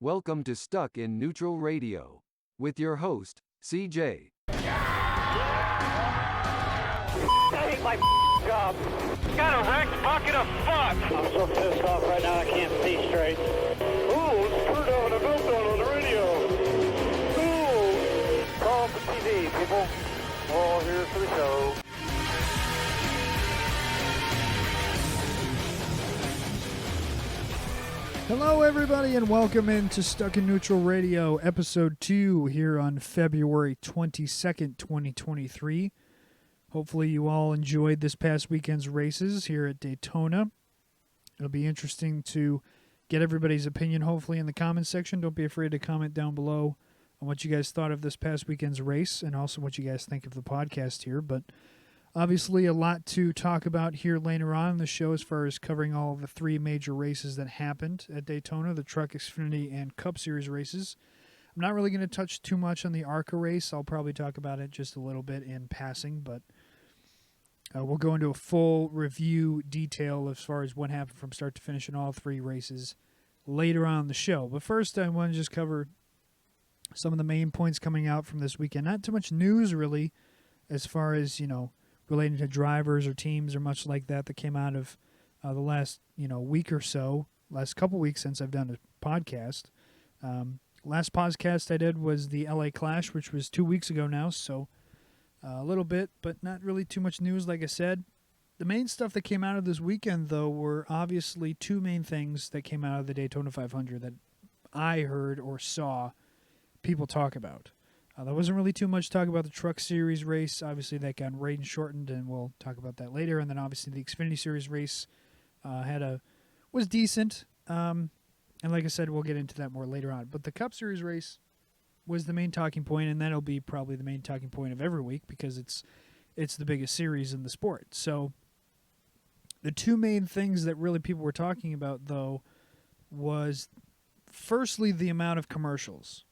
Welcome to Stuck in Neutral Radio with your host, CJ. I hate my job. Got a wrecked bucket of fuck. I'm so pissed off right now I can't see straight. Ooh, screwed over the meltdown on the radio. Ooh! Call for TV, people. All here for the show. Hello, everybody, and welcome into Stuck in Neutral Radio, Episode 2, here on February 22nd, 2023. Hopefully you all enjoyed this past weekend's races here at Daytona. It'll be interesting to get everybody's opinion, hopefully, in the comments section. Don't be afraid to comment down below on what you guys thought of this past weekend's race and also what you guys think of the podcast here. But obviously, a lot to talk about here later on in the show as far as covering all of the three major races that happened at Daytona, the Truck, Xfinity, and Cup Series races. I'm not really going to touch too much on the ARCA race. I'll probably talk about it just a little bit in passing, but we'll go into a full review detail as far as what happened from start to finish in all three races later on in the show. But first, I want to just cover some of the main points coming out from this weekend. Not too much news, really, as far as, relating to drivers or teams or much like that came out of the last, week or so, last couple weeks since I've done a podcast. Last podcast I did was the LA Clash, which was 2 weeks ago now, so a little bit, but not really too much news, like I said. The main stuff that came out of this weekend, though, were obviously two main things that came out of the Daytona 500 that I heard or saw people talk about. There wasn't really too much talk about the Truck Series race. Obviously, that got rain shortened, and we'll talk about that later. And then, obviously, the Xfinity Series race was decent. And like I said, we'll get into that more later on. But the Cup Series race was the main talking point, and that'll be probably the main talking point of every week because it's the biggest series in the sport. So the two main things that really people were talking about, though, was firstly the amount of commercials.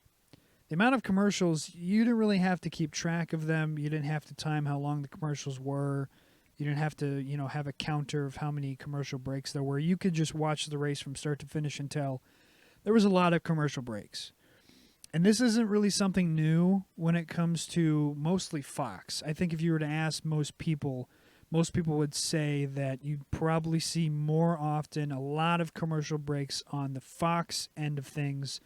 The amount of commercials, you didn't really have to keep track of them. You didn't have to time how long the commercials were. You didn't have to, have a counter of how many commercial breaks there were. You could just watch the race from start to finish until there was a lot of commercial breaks. And this isn't really something new when it comes to mostly Fox. I think if you were to ask most people would say that you'd probably see more often a lot of commercial breaks on the Fox end of things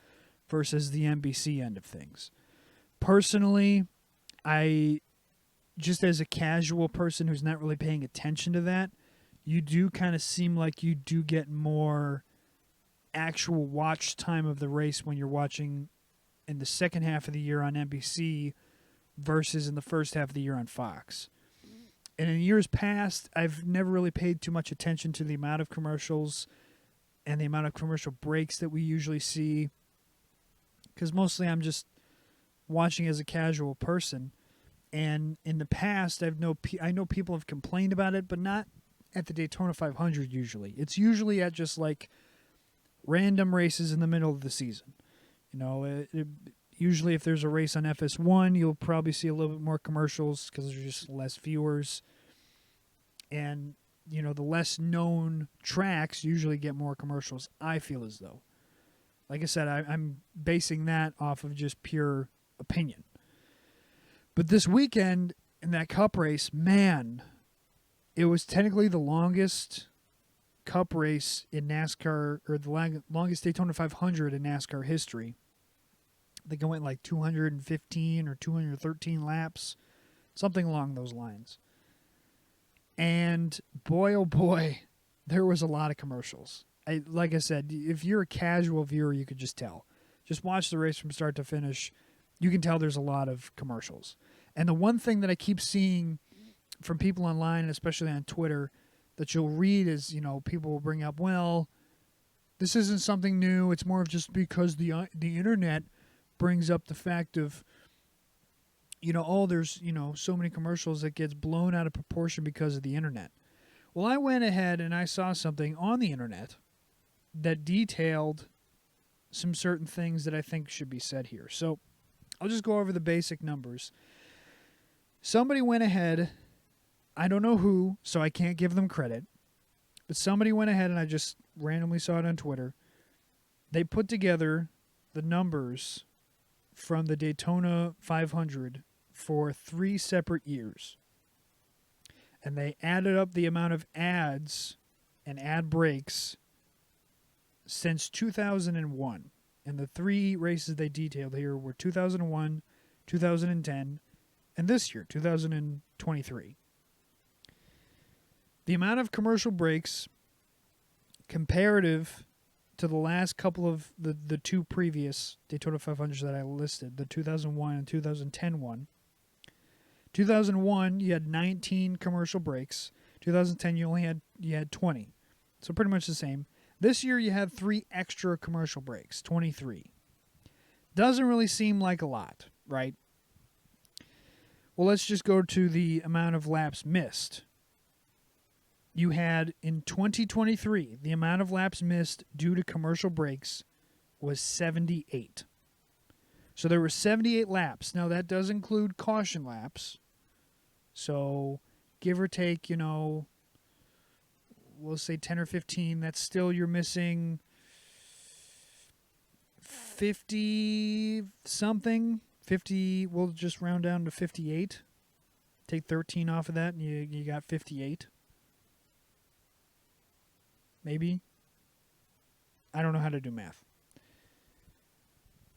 versus the NBC end of things. Personally, I, just as a casual person who's not really paying attention to that, you do kind of seem like you do get more actual watch time of the race when you're watching in the second half of the year on NBC versus in the first half of the year on Fox. And in years past, I've never really paid too much attention to the amount of commercials and the amount of commercial breaks that we usually see, because mostly I'm just watching as a casual person. And in the past, I know people have complained about it, but not at the Daytona 500 usually. It's usually at just like random races in the middle of the season. Usually if there's a race on FS1, you'll probably see a little bit more commercials because there's just less viewers. And, the less known tracks usually get more commercials, I feel as though. Like I said, I'm basing that off of just pure opinion. But this weekend in that Cup race, man, it was technically the longest Cup race in NASCAR, or the longest Daytona 500 in NASCAR history. I think it went like 215 or 213 laps, something along those lines. And boy, oh boy, there was a lot of commercials. Like I said, if you're a casual viewer, you could just tell. Just watch the race from start to finish. You can tell there's a lot of commercials. And the one thing that I keep seeing from people online, especially on Twitter, that you'll read is, people will bring up, well, this isn't something new. It's more of just because the internet brings up the fact of, there's, so many commercials that gets blown out of proportion because of the internet. Well, I went ahead and I saw something on the internet that detailed some certain things that I think should be said here. So I'll just go over the basic numbers. Somebody went ahead, I don't know who, so I can't give them credit, but somebody went ahead and I just randomly saw it on Twitter. They put together the numbers from the Daytona 500 for 3 separate years. And they added up the amount of ads and ad breaks since 2001. And the 3 races they detailed here were 2001, 2010, and this year, 2023. The amount of commercial breaks comparative to the last couple of the 2 previous Daytona 500s that I listed, the 2001 and 2010 one. 2001, you had 19 commercial breaks. 2010, you had 20. So pretty much the same. This year, you had 3 extra commercial breaks, 23. Doesn't really seem like a lot, right? Well, let's just go to the amount of laps missed. You had, in 2023, the amount of laps missed due to commercial breaks was 78. So there were 78 laps. Now, that does include caution laps. So, give or take, we'll say 10 or 15. That's still, you're missing 50-something. 50, we'll just round down to 58. Take 13 off of that, and you got 58. Maybe. I don't know how to do math.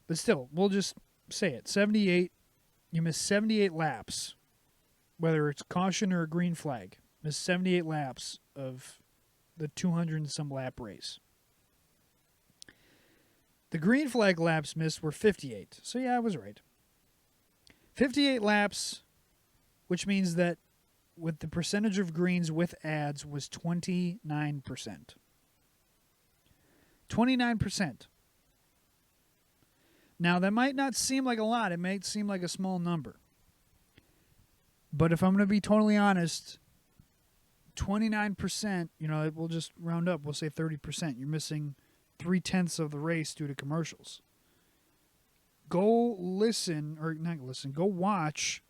But still, we'll just say it. 78, you miss 78 laps, whether it's caution or a green flag. Miss 78 laps of the 200 and some lap race. The green flag laps missed were 58. So yeah, I was right. 58 laps, which means that with the percentage of greens with ads was 29%. 29%. Now, that might not seem like a lot. It might seem like a small number. But if I'm going to be totally honest, 29%, we'll just round up. We'll say 30%. You're missing 3/10 of the race due to commercials. Go listen, or not listen, go watch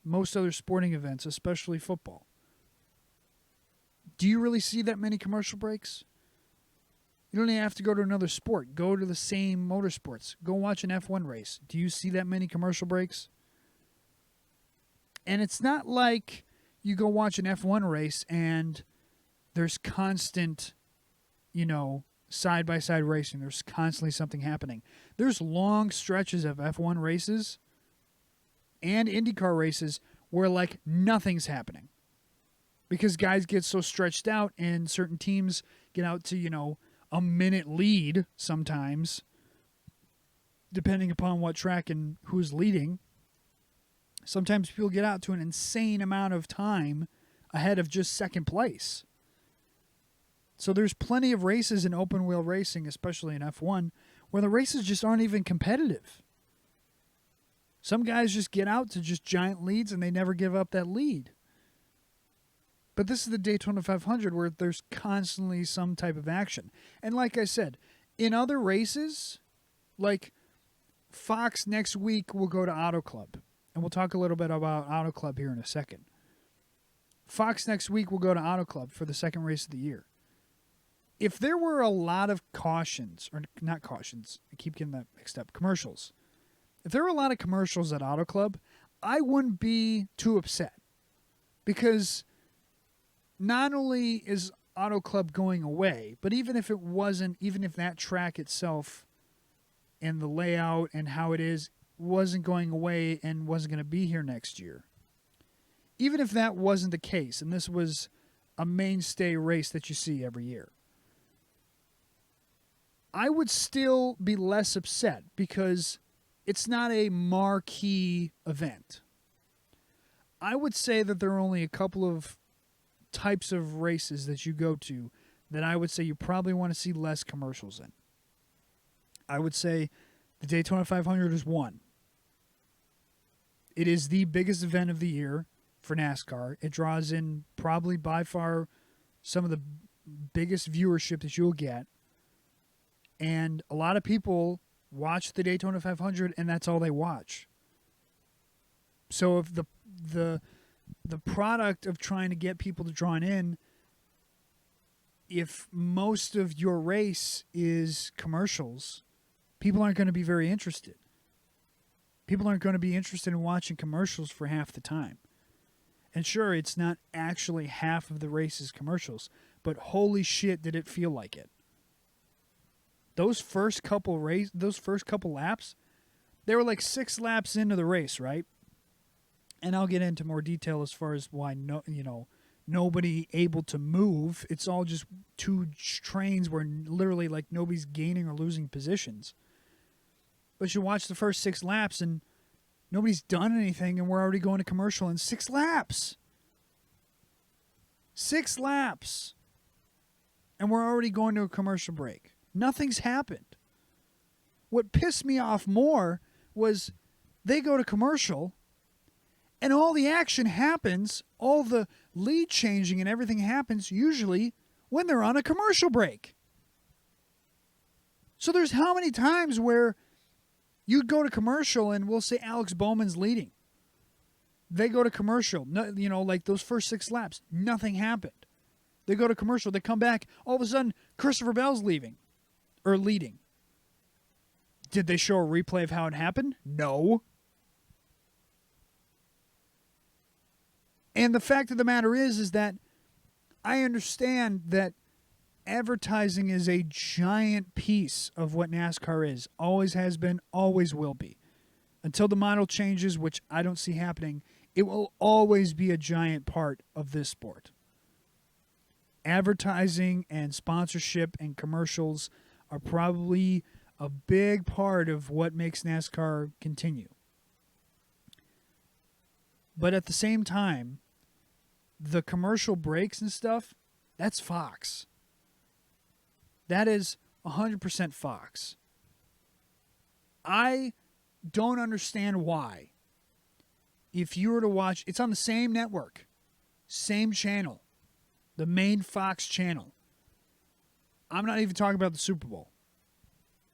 most other sporting events, especially football. Do you really see that many commercial breaks? You don't even have to go to another sport. Go to the same motorsports. Go watch an F1 race. Do you see that many commercial breaks? And it's not like you go watch an F1 race and there's constant, side-by-side racing. There's constantly something happening. There's long stretches of F1 races and IndyCar races where, nothing's happening. Because guys get so stretched out and certain teams get out to, a minute lead sometimes, depending upon what track and who's leading. Sometimes people get out to an insane amount of time ahead of just second place. So there's plenty of races in open wheel racing, especially in F1, where the races just aren't even competitive. Some guys just get out to just giant leads and they never give up that lead. But this is the Daytona 500 where there's constantly some type of action. And like I said, in other races, like Fox next week will go to Auto Club. And we'll talk a little bit about Auto Club here in a second. Fox next week will go to Auto Club for the second race of the year. If there were a lot of cautions, or not cautions, I keep getting that mixed up, commercials. If there were a lot of commercials at Auto Club, I wouldn't be too upset. Because not only is Auto Club going away, but even if that track itself and the layout and how it is wasn't going away and wasn't going to be here next year, even if that wasn't the case, and this was a mainstay race that you see every year, I would still be less upset because it's not a marquee event. I would say that there are only a couple of types of races that you go to that I would say you probably want to see less commercials in. I would say the Daytona 500 is one. It is the biggest event of the year for NASCAR. It draws in probably by far some of the biggest viewership that you'll get. And a lot of people watch the Daytona 500 and that's all they watch. So if the product of trying to get people to draw in, if most of your race is commercials, people aren't going to be very interested. People aren't going to be interested in watching commercials for half the time. And sure, it's not actually half of the race's commercials, but holy shit, did it feel like it. Those first couple laps, they were like 6 laps into the race, right? And I'll get into more detail as far as why nobody able to move. It's all just 2 trains where literally like nobody's gaining or losing positions. But you watch the first 6 laps and nobody's done anything, and we're already going to commercial in 6 laps. 6 laps. And we're already going to a commercial break. Nothing's happened. What pissed me off more was they go to commercial and all the action happens, all the lead changing and everything happens usually when they're on a commercial break. So there's how many times where you'd go to commercial and we'll say Alex Bowman's leading. They go to commercial, like those first 6 laps, nothing happened. They go to commercial, they come back, all of a sudden Christopher Bell's leading. Did they show a replay of how it happened? No. And the fact of the matter is that I understand that advertising is a giant piece of what NASCAR is. Always has been, always will be. Until the model changes, which I don't see happening, it will always be a giant part of this sport. Advertising and sponsorship and commercials are probably a big part of what makes NASCAR continue. But at the same time, the commercial breaks and stuff, that's Fox. That is 100% Fox. I don't understand why. If you were to watch, it's on the same network, same channel, the main Fox channel. I'm not even talking about the Super Bowl.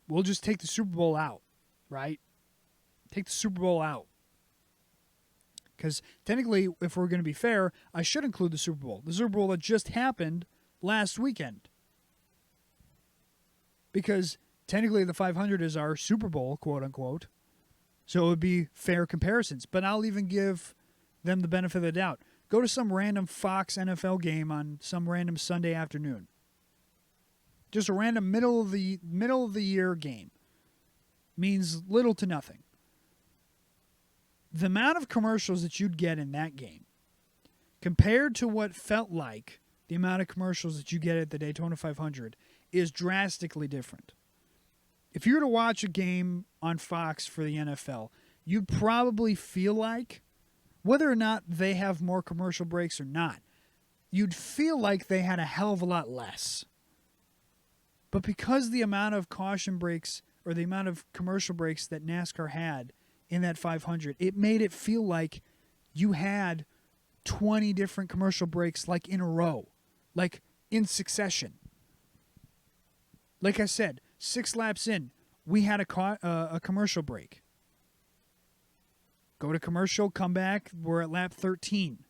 We'll just take the Super Bowl out, right? Take the Super Bowl out. Because technically, if we're going to be fair, I should include the Super Bowl. The Super Bowl that just happened last weekend. Because technically the 500 is our Super Bowl, quote unquote. So it would be fair comparisons. But I'll even give them the benefit of the doubt. Go to some random Fox NFL game on some random Sunday afternoon. Just a random middle of the year game. Means little to nothing. The amount of commercials that you'd get in that game compared to what felt like the amount of commercials that you get at the Daytona 500 is drastically different. If you were to watch a game on Fox for the NFL, you'd probably feel like, whether or not they have more commercial breaks or not, you'd feel like they had a hell of a lot less. But because the amount of caution breaks or the amount of commercial breaks that NASCAR had in that 500, it made it feel like you had 20 different commercial breaks like in a row, like in succession. Like I said, 6 laps in, we had a commercial break. Go to commercial, come back, we're at lap 13.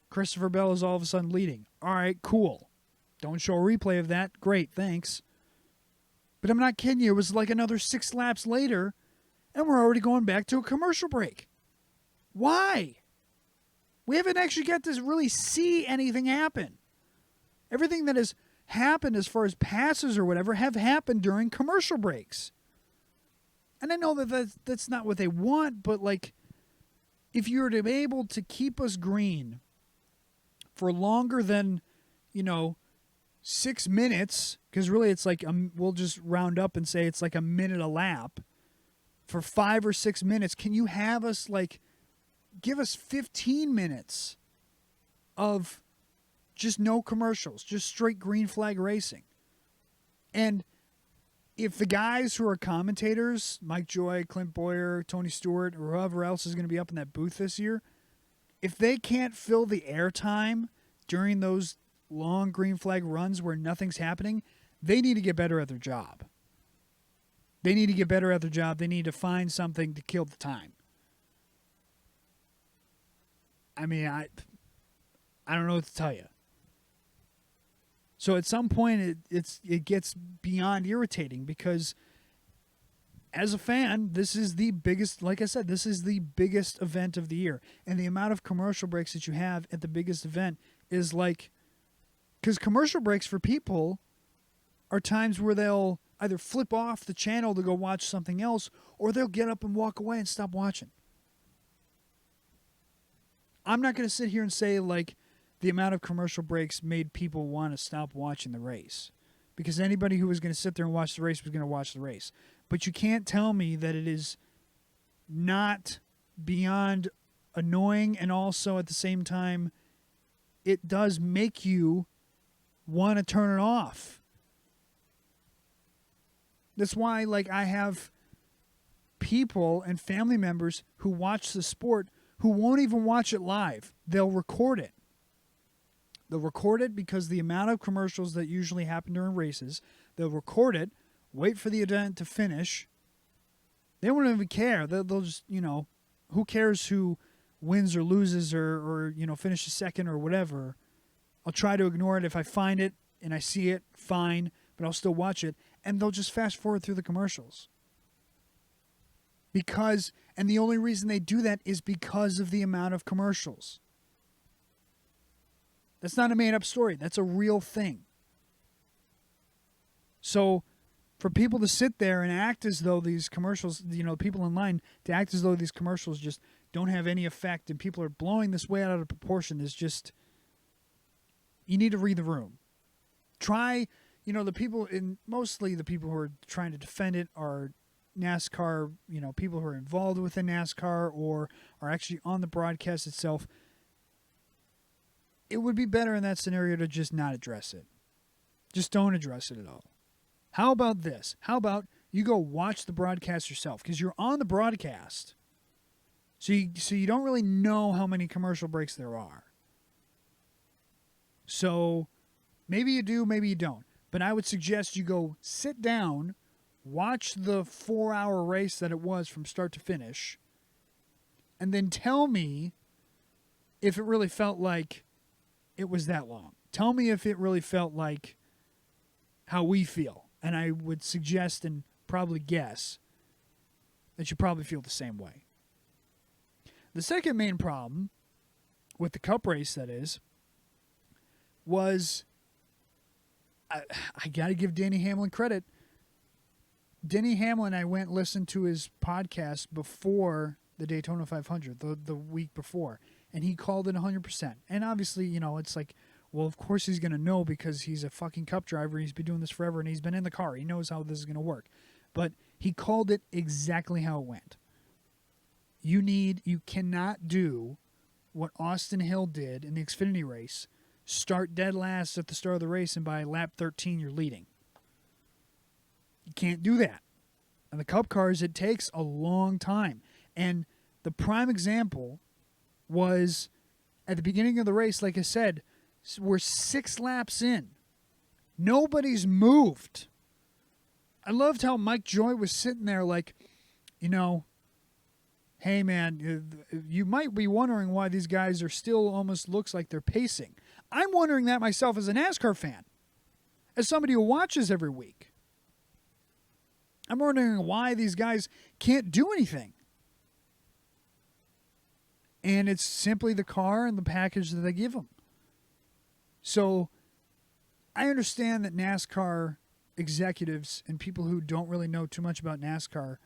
Christopher Bell is all of a sudden leading. All right, cool. Don't show a replay of that. Great, thanks. But I'm not kidding you. It was like another 6 laps later, and we're already going back to a commercial break. Why? We haven't actually got to really see anything happen. Everything that has happened as far as passes or whatever have happened during commercial breaks. And I know that that's not what they want, but like, if you were to be able to keep us green for longer than, 6 minutes, because really it's like, we'll just round up and say it's like a minute a lap, for 5 or 6 minutes, can you have us give us 15 minutes of just no commercials, just straight green flag racing? And if the guys who are commentators, Mike Joy, Clint Boyer, Tony Stewart, or whoever else is going to be up in that booth this year, if they can't fill the airtime during those long green flag runs where nothing's happening, they need to get better at their job. They need to get better at their job. They need to find something to kill the time. I mean, I don't know what to tell you. So at some point, it gets beyond irritating because as a fan, this is the biggest, like I said, this is the biggest event of the year. And the amount of commercial breaks that you have at the biggest event is like, because commercial breaks for people are times where they'll either flip off the channel to go watch something else, or they'll get up and walk away and stop watching. I'm not going to sit here and say like the amount of commercial breaks made people want to stop watching the race, because anybody who was going to sit there and watch the race was going to watch the race. But you can't tell me that it is not beyond annoying, and also at the same time, it does make you want to turn it off. That's why, like, I have people and family members who watch the sport who won't even watch it live. They'll record it. They'll record it because the amount of commercials that usually happen during races, they'll record it, wait for the event to finish. They won't even care. They'll just, who cares who wins or loses or finishes second or whatever. I'll try to ignore it. If I find it and I see it, fine, but I'll still watch it. And they'll just fast forward through the commercials. And the only reason they do that is because of the amount of commercials. That's not a made-up story. That's a real thing. So for people to sit there and act as though these commercials, people in line, to act as though these commercials just don't have any effect and people are blowing this way out of proportion is just, you need to read the room. Try, the people, mostly the people who are trying to defend it are NASCAR, people who are involved within NASCAR or are actually on the broadcast itself. It would be better in that scenario to just not address it. Just don't address it at all. How about this? How about you go watch the broadcast yourself? Because you're on the broadcast. So you don't really know how many commercial breaks there are. So maybe you do, maybe you don't. But I would suggest you go sit down, watch the 4-hour race that it was from start to finish, and then tell me if it really felt like it was that long. Tell me if it really felt like how we feel. And I would suggest and probably guess that you probably feel the same way. The second main problem with the Cup race, that is, was I got to give Denny Hamlin credit. Denny Hamlin, I went and listened to his podcast before the Daytona 500, the week before, and he called it 100%. And obviously, it's like, well, of course he's going to know because he's a fucking Cup driver. He's been doing this forever, and he's been in the car. He knows how this is going to work. But he called it exactly how it went. You cannot do what Austin Hill did in the Xfinity race, start dead last at the start of the race, and by lap 13 you're leading. You can't do that. And the Cup cars, it takes a long time. And the prime example was at the beginning of the race, like I said, we're 6 laps in. Nobody's moved. I loved how Mike Joy was sitting there like, hey man, you might be wondering why these guys are still almost looks like they're pacing. I'm wondering that myself as a NASCAR fan, as somebody who watches every week. I'm wondering why these guys can't do anything. And it's simply the car and the package that they give them. So I understand that NASCAR executives and people who don't really know too much about NASCAR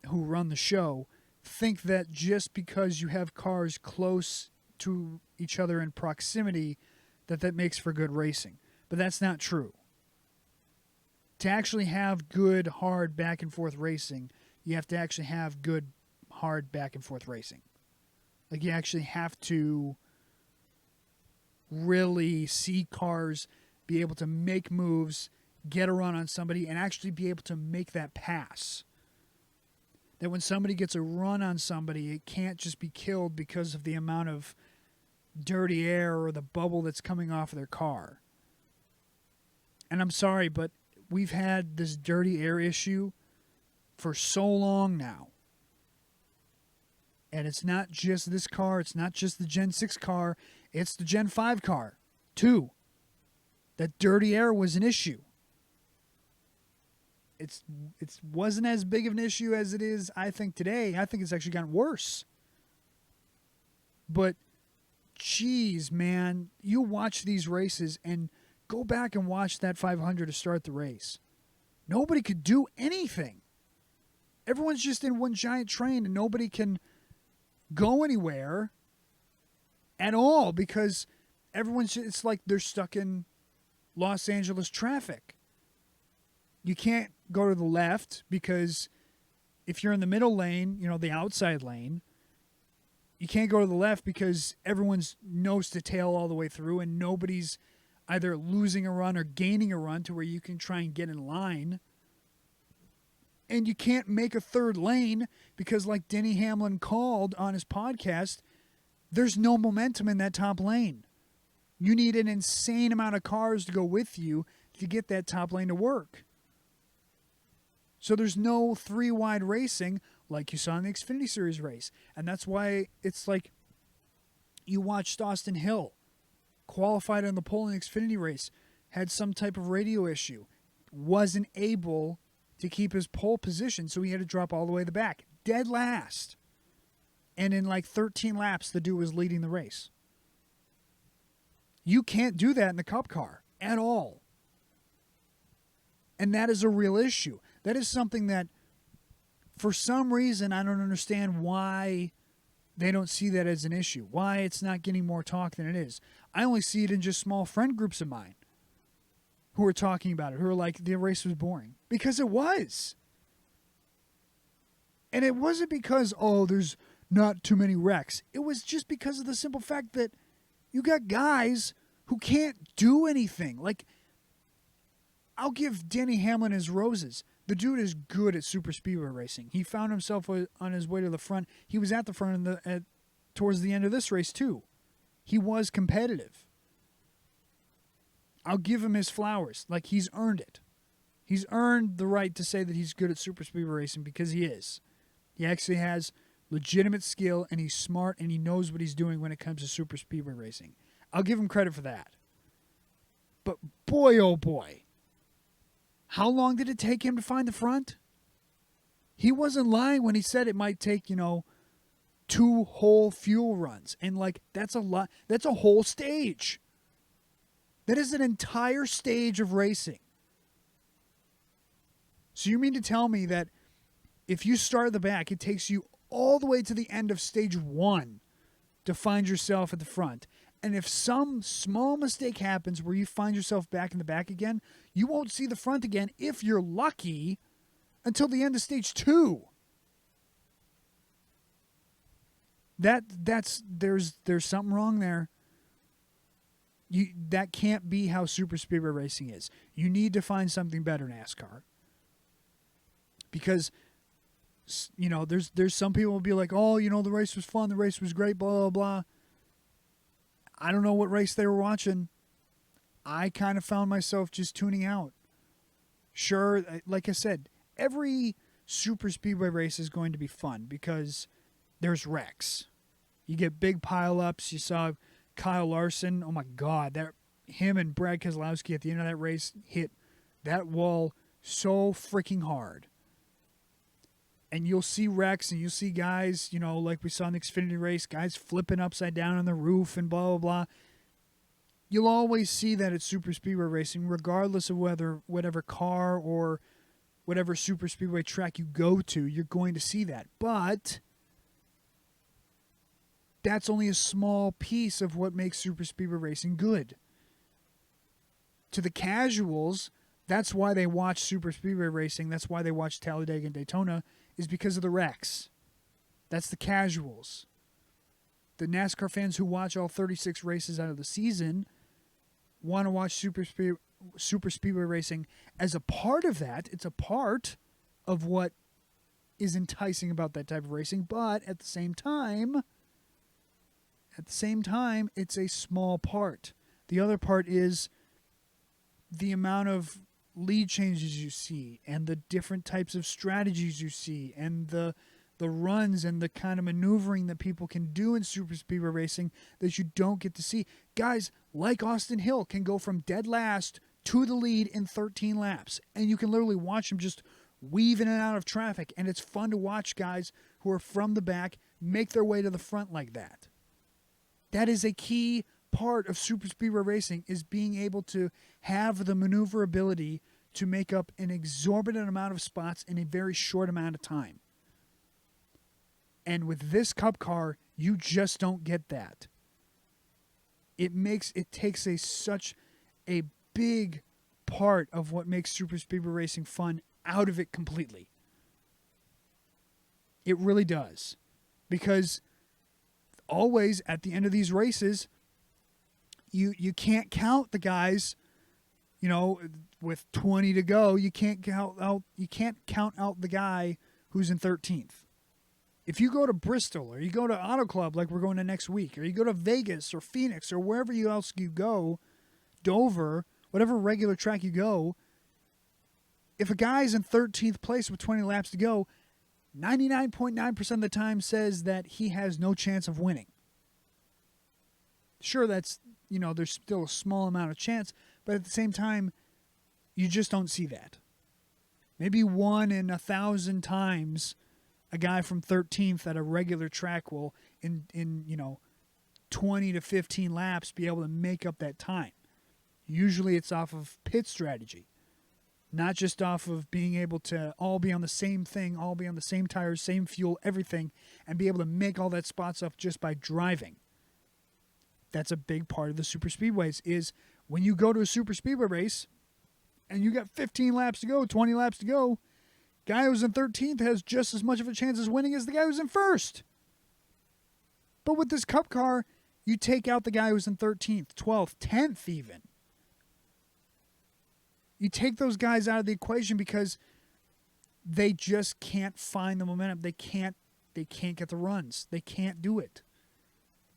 who run the show think that just because you have cars close to each other in proximity that makes for good racing. But that's not true. To actually have good, hard back-and-forth racing, you have to actually have good, hard back-and-forth racing. Like, you actually have to really see cars be able to make moves, get a run on somebody, and actually be able to make that pass. That when somebody gets a run on somebody, it can't just be killed because of the amount of dirty air or the bubble that's coming off of their car. And I'm sorry, but we've had this dirty air issue for so long now. And it's not just this car. It's not just the Gen 6 car. It's the Gen 5 car, too. That dirty air was an issue. it wasn't as big of an issue as it is, I think, today. I think it's actually gotten worse. But, geez, man, you watch these races and go back and watch that 500 to start the race. Nobody could do anything. Everyone's just in one giant train and nobody can go anywhere at all because it's like they're stuck in Los Angeles traffic. You can't go to the left because if you're in the middle lane, the outside lane, you can't go to the left because everyone's nose to tail all the way through and nobody's either losing a run or gaining a run to where you can try and get in line. And you can't make a third lane because, like Denny Hamlin called on his podcast, there's no momentum in that top lane. You need an insane amount of cars to go with you to get that top lane to work. So there's no three-wide racing like you saw in the Xfinity Series race. And that's why it's like you watched Austin Hill, qualified on the pole in the Xfinity race, had some type of radio issue, wasn't able to keep his pole position, so he had to drop all the way to the back. Dead last. And in like 13 laps, the dude was leading the race. You can't do that in the Cup car at all. And that is a real issue. That is something that, for some reason, I don't understand why they don't see that as an issue, why it's not getting more talk than it is. I only see it in just small friend groups of mine who are talking about it, who are like, the race was boring. Because it was. And it wasn't because, there's not too many wrecks. It was just because of the simple fact that you got guys who can't do anything. Like, I'll give Denny Hamlin his roses. The dude is good at super speedway racing. He found himself on his way to the front. He was at the front towards the end of this race, too. He was competitive. I'll give him his flowers. Like, he's earned it. He's earned the right to say that he's good at super speedway racing because he is. He actually has legitimate skill, and he's smart, and he knows what he's doing when it comes to super speedway racing. I'll give him credit for that. But boy, oh boy, how long did it take him to find the front? He wasn't lying when he said it might take, 2 whole fuel runs. And, that's a lot. That's a whole stage. That is an entire stage of racing. So you mean to tell me that if you start at the back, it takes you all the way to the end of stage 1 to find yourself at the front. And if some small mistake happens where you find yourself back in the back again, you won't see the front again, if you're lucky, until the end of stage 2. There's something wrong there. That can't be how super speedway racing is. You need to find something better, NASCAR. Because, there's some people will be like, the race was fun, the race was great, blah, blah, blah. I don't know what race they were watching. I kind of found myself just tuning out. Sure, like I said, every super speedway race is going to be fun because there's wrecks. You get big pileups. You saw Kyle Larson. Oh my God, him and Brad Keselowski at the end of that race hit that wall so freaking hard. And you'll see wrecks and you'll see guys, like we saw in the Xfinity race, guys flipping upside down on the roof and blah, blah, blah. You'll always see that at super speedway racing, regardless of whatever car or whatever super speedway track you go to, you're going to see that. But that's only a small piece of what makes super speedway racing good. To the casuals, that's why they watch super speedway racing. That's why they watch Talladega and Daytona, is because of the wrecks. That's the casuals. The NASCAR fans who watch all 36 races out of the season want to watch super speedway racing as a part of that. It's a part of what is enticing about that type of racing, but at the same time, it's a small part. The other part is the amount of lead changes you see and the different types of strategies you see and the runs and the kind of maneuvering that people can do in super speedway racing that you don't get to see. Guys like Austin Hill can go from dead last to the lead in 13 laps. And you can literally watch them just weave in and out of traffic. And it's fun to watch guys who are from the back make their way to the front like that. That is a key part of super speedway racing, is being able to have the maneuverability to make up an exorbitant amount of spots in a very short amount of time. And with this Cup car, you just don't get that. It takes such a big part of what makes super speedway racing fun out of it completely. It really does. Because always at the end of these races, you can't count the guys, with 20 to go. You can't count out the guy who's in 13th. If you go to Bristol or you go to Auto Club like we're going to next week, or you go to Vegas or Phoenix or wherever else you go, Dover, whatever regular track you go, if a guy's in 13th place with 20 laps to go, 99.9% of the time says that he has no chance of winning. Sure, that's, there's still a small amount of chance, but at the same time, you just don't see that. Maybe 1 in 1,000 times a guy from 13th at a regular track will, in 20 to 15 laps, be able to make up that time. Usually it's off of pit strategy, not just off of being able to all be on the same thing, all be on the same tires, same fuel, everything, and be able to make all that spots up just by driving. That's a big part of the super speedways, is when you go to a super speedway race and you got 15 laps to go, 20 laps to go, guy who's in 13th has just as much of a chance of winning as the guy who's in first. But with this Cup car, you take out the guy who's in 13th, 12th, 10th even. You take those guys out of the equation because they just can't find the momentum. They can't get the runs. They can't do it.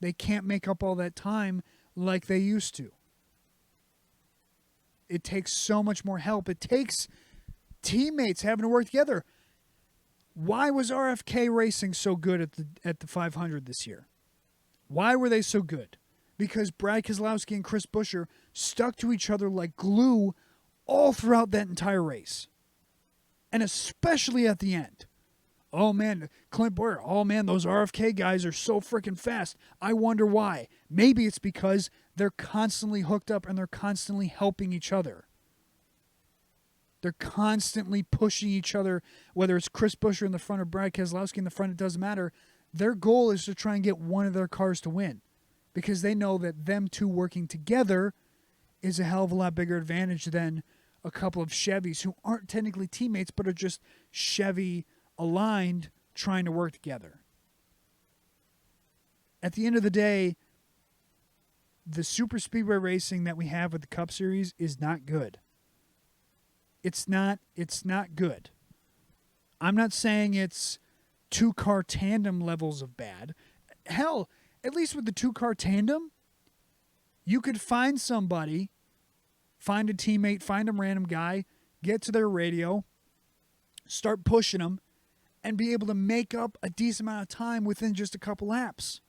They can't make up all that time like they used to. It takes so much more help. It takes teammates having to work together. Why was RFK Racing so good at the 500 this year? Why were they so good? Because Brad Keselowski and Chris Buescher stuck to each other like glue all throughout that entire race. And especially at the end. Oh man, Clint Boyer, oh man, those RFK guys are so freaking fast. I wonder why. Maybe it's because they're constantly hooked up and they're constantly helping each other. They're constantly pushing each other, whether it's Chris Buescher in the front or Brad Keselowski in the front, it doesn't matter. Their goal is to try and get one of their cars to win, because they know that them two working together is a hell of a lot bigger advantage than a couple of Chevys who aren't technically teammates but are just Chevy aligned trying to work together. At the end of the day, the super speedway racing that we have with the Cup Series is not good. It's not good. I'm not saying it's two-car tandem levels of bad. Hell, at least with the two-car tandem, you could find somebody, find a teammate, find a random guy, get to their radio, start pushing them, and be able to make up a decent amount of time within just a couple laps.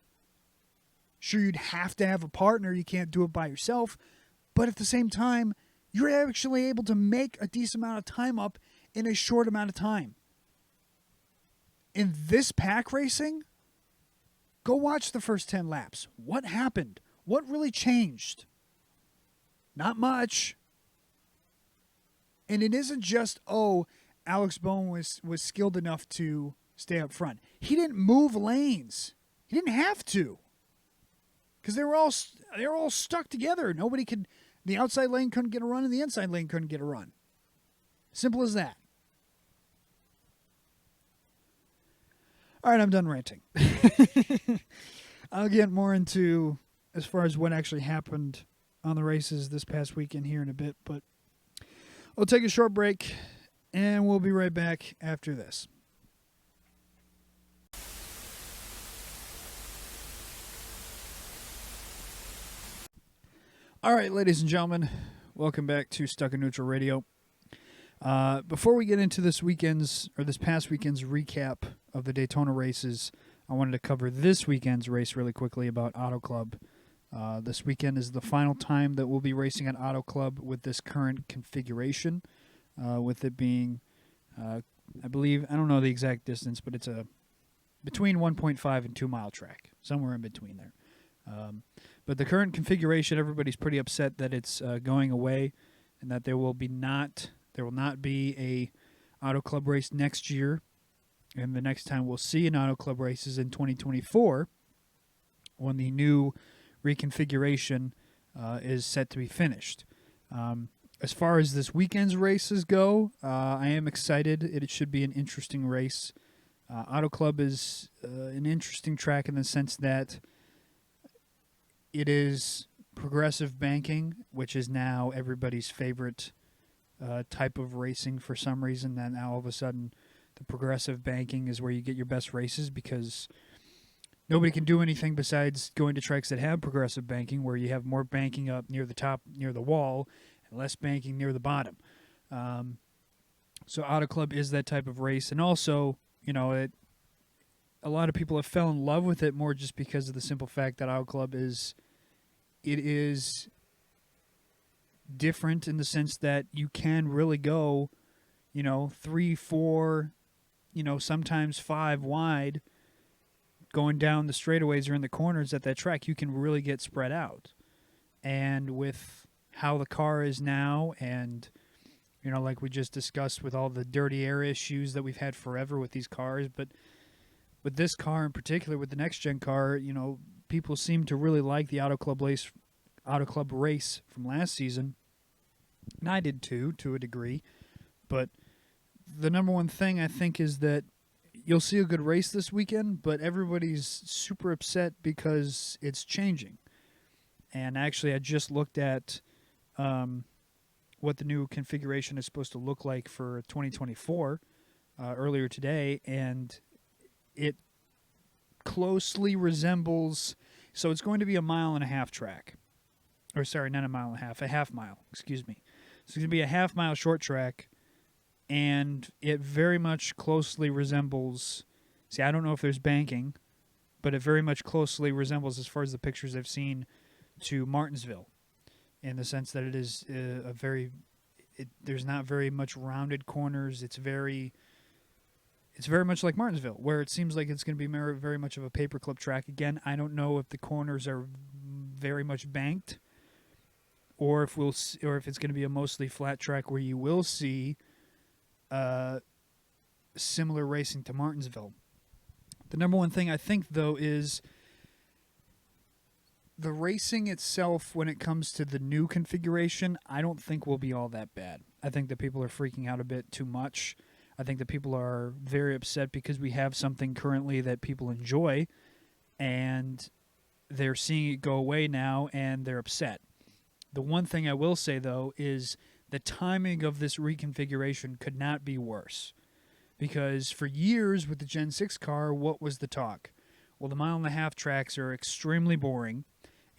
Sure, you'd have to have a partner. You can't do it by yourself. But at the same time, you're actually able to make a decent amount of time up in a short amount of time. In this pack racing, go watch the first 10 laps. What happened? What really changed? Not much. And it isn't just, Alex Bowman was skilled enough to stay up front. He didn't move lanes. He didn't have to. Because they were all stuck together. The outside lane couldn't get a run and the inside lane couldn't get a run. Simple as that. All right, I'm done ranting. I'll get more into as far as what actually happened on the races this past weekend here in a bit, but we'll take a short break and we'll be right back after this. All right, ladies and gentlemen, welcome back to Stuck in Neutral Radio. Before we get into this past weekend's recap of the Daytona races, I wanted to cover this weekend's race really quickly about Auto Club This weekend is the final time that we'll be racing at Auto Club with this current configuration, with it being, I believe, I don't know the exact distance, but it's a between 1.5 and 2 mile track, somewhere in between there. But the current configuration, everybody's pretty upset that it's going away, and that there will not be a Auto Club race next year, and the next time we'll see an Auto Club race is in 2024, when the new reconfiguration is set to be finished. As far as this weekend's races go, I am excited. It should be an interesting race. Auto Club is an interesting track in the sense that it is progressive banking, which is now everybody's favorite type of racing for some reason. That now all of a sudden the progressive banking is where you get your best races, because nobody can do anything besides going to tracks that have progressive banking, where you have more banking up near the top, near the wall, and less banking near the bottom. So Auto Club is that type of race. And also, a lot of people have fell in love with it more just because of the simple fact that Auto Club is different in the sense that you can really go, 3, 4, sometimes 5 wide, going down the straightaways or in the corners at that track. You can really get spread out. And with how the car is now, and like we just discussed with all the dirty air issues that we've had forever with these cars, but with this car in particular, with the next gen car, people seem to really like the Auto Club race from last season. And I did too, to a degree. But the number one thing I think is that you'll see a good race this weekend, but everybody's super upset because it's changing. And actually, I just looked at what the new configuration is supposed to look like for 2024 earlier today, and it closely resembles, so it's going to be a 1.5 mile track. Or sorry, not a 1.5 mile, a half mile, excuse me. So it's going to be a half-mile short track, and it very much closely resembles, see, I don't know if there's banking, but it very much closely resembles, as far as the pictures I've seen, to Martinsville, in the sense that it is there's not very much rounded corners. It's very much like Martinsville, where it seems like it's going to be very much of a paperclip track. Again, I don't know if the corners are very much banked, or if it's going to be a mostly flat track where you will see similar racing to Martinsville. The number one thing I think, though, is the racing itself when it comes to the new configuration, I don't think will be all that bad. I think that people are freaking out a bit too much. I think that people are very upset because we have something currently that people enjoy, and they're seeing it go away now, and they're upset. The one thing I will say, though, is the timing of this reconfiguration could not be worse. Because for years with the Gen 6 car, what was the talk? Well, the 1.5 mile tracks are extremely boring,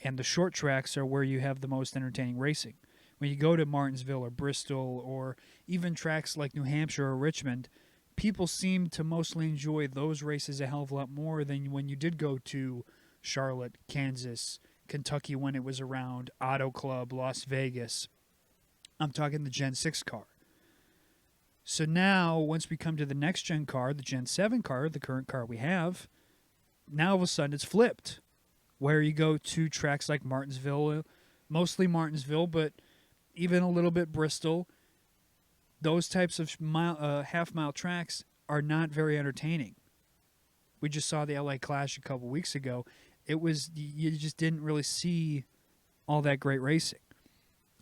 and the short tracks are where you have the most entertaining racing. When you go to Martinsville or Bristol or even tracks like New Hampshire or Richmond, people seem to mostly enjoy those races a hell of a lot more than when you did go to Charlotte, Kansas, Kentucky when it was around, Auto Club, Las Vegas. I'm talking the Gen 6 car. So now, once we come to the next gen car, the Gen 7 car, the current car we have, now all of a sudden it's flipped, where you go to tracks like Martinsville, mostly Martinsville, but even a little bit Bristol. Those types of half-mile tracks are not very entertaining. We just saw the LA Clash a couple weeks ago. You just didn't really see all that great racing.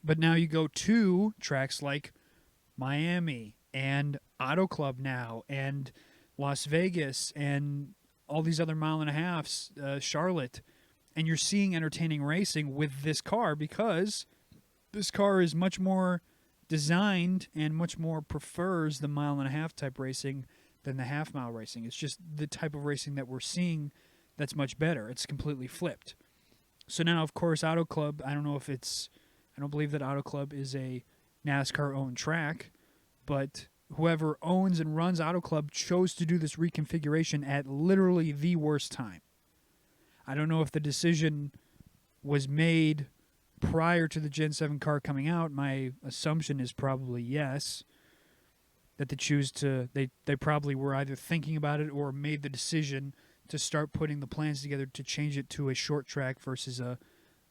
But now you go to tracks like Miami and Auto Club now, and Las Vegas, and all these other 1.5 miles, Charlotte, and you're seeing entertaining racing with this car because this car is much more designed and much more prefers the 1.5 mile type racing than the half-mile racing. It's just the type of racing that we're seeing that's much better. It's completely flipped. So now, of course, Auto Club, I don't believe that Auto Club is a NASCAR-owned track, but whoever owns and runs Auto Club chose to do this reconfiguration at literally the worst time. I don't know if the decision was made prior to the Gen 7 car coming out, my assumption is probably yes. That they probably were either thinking about it or made the decision to start putting the plans together to change it to a short track versus a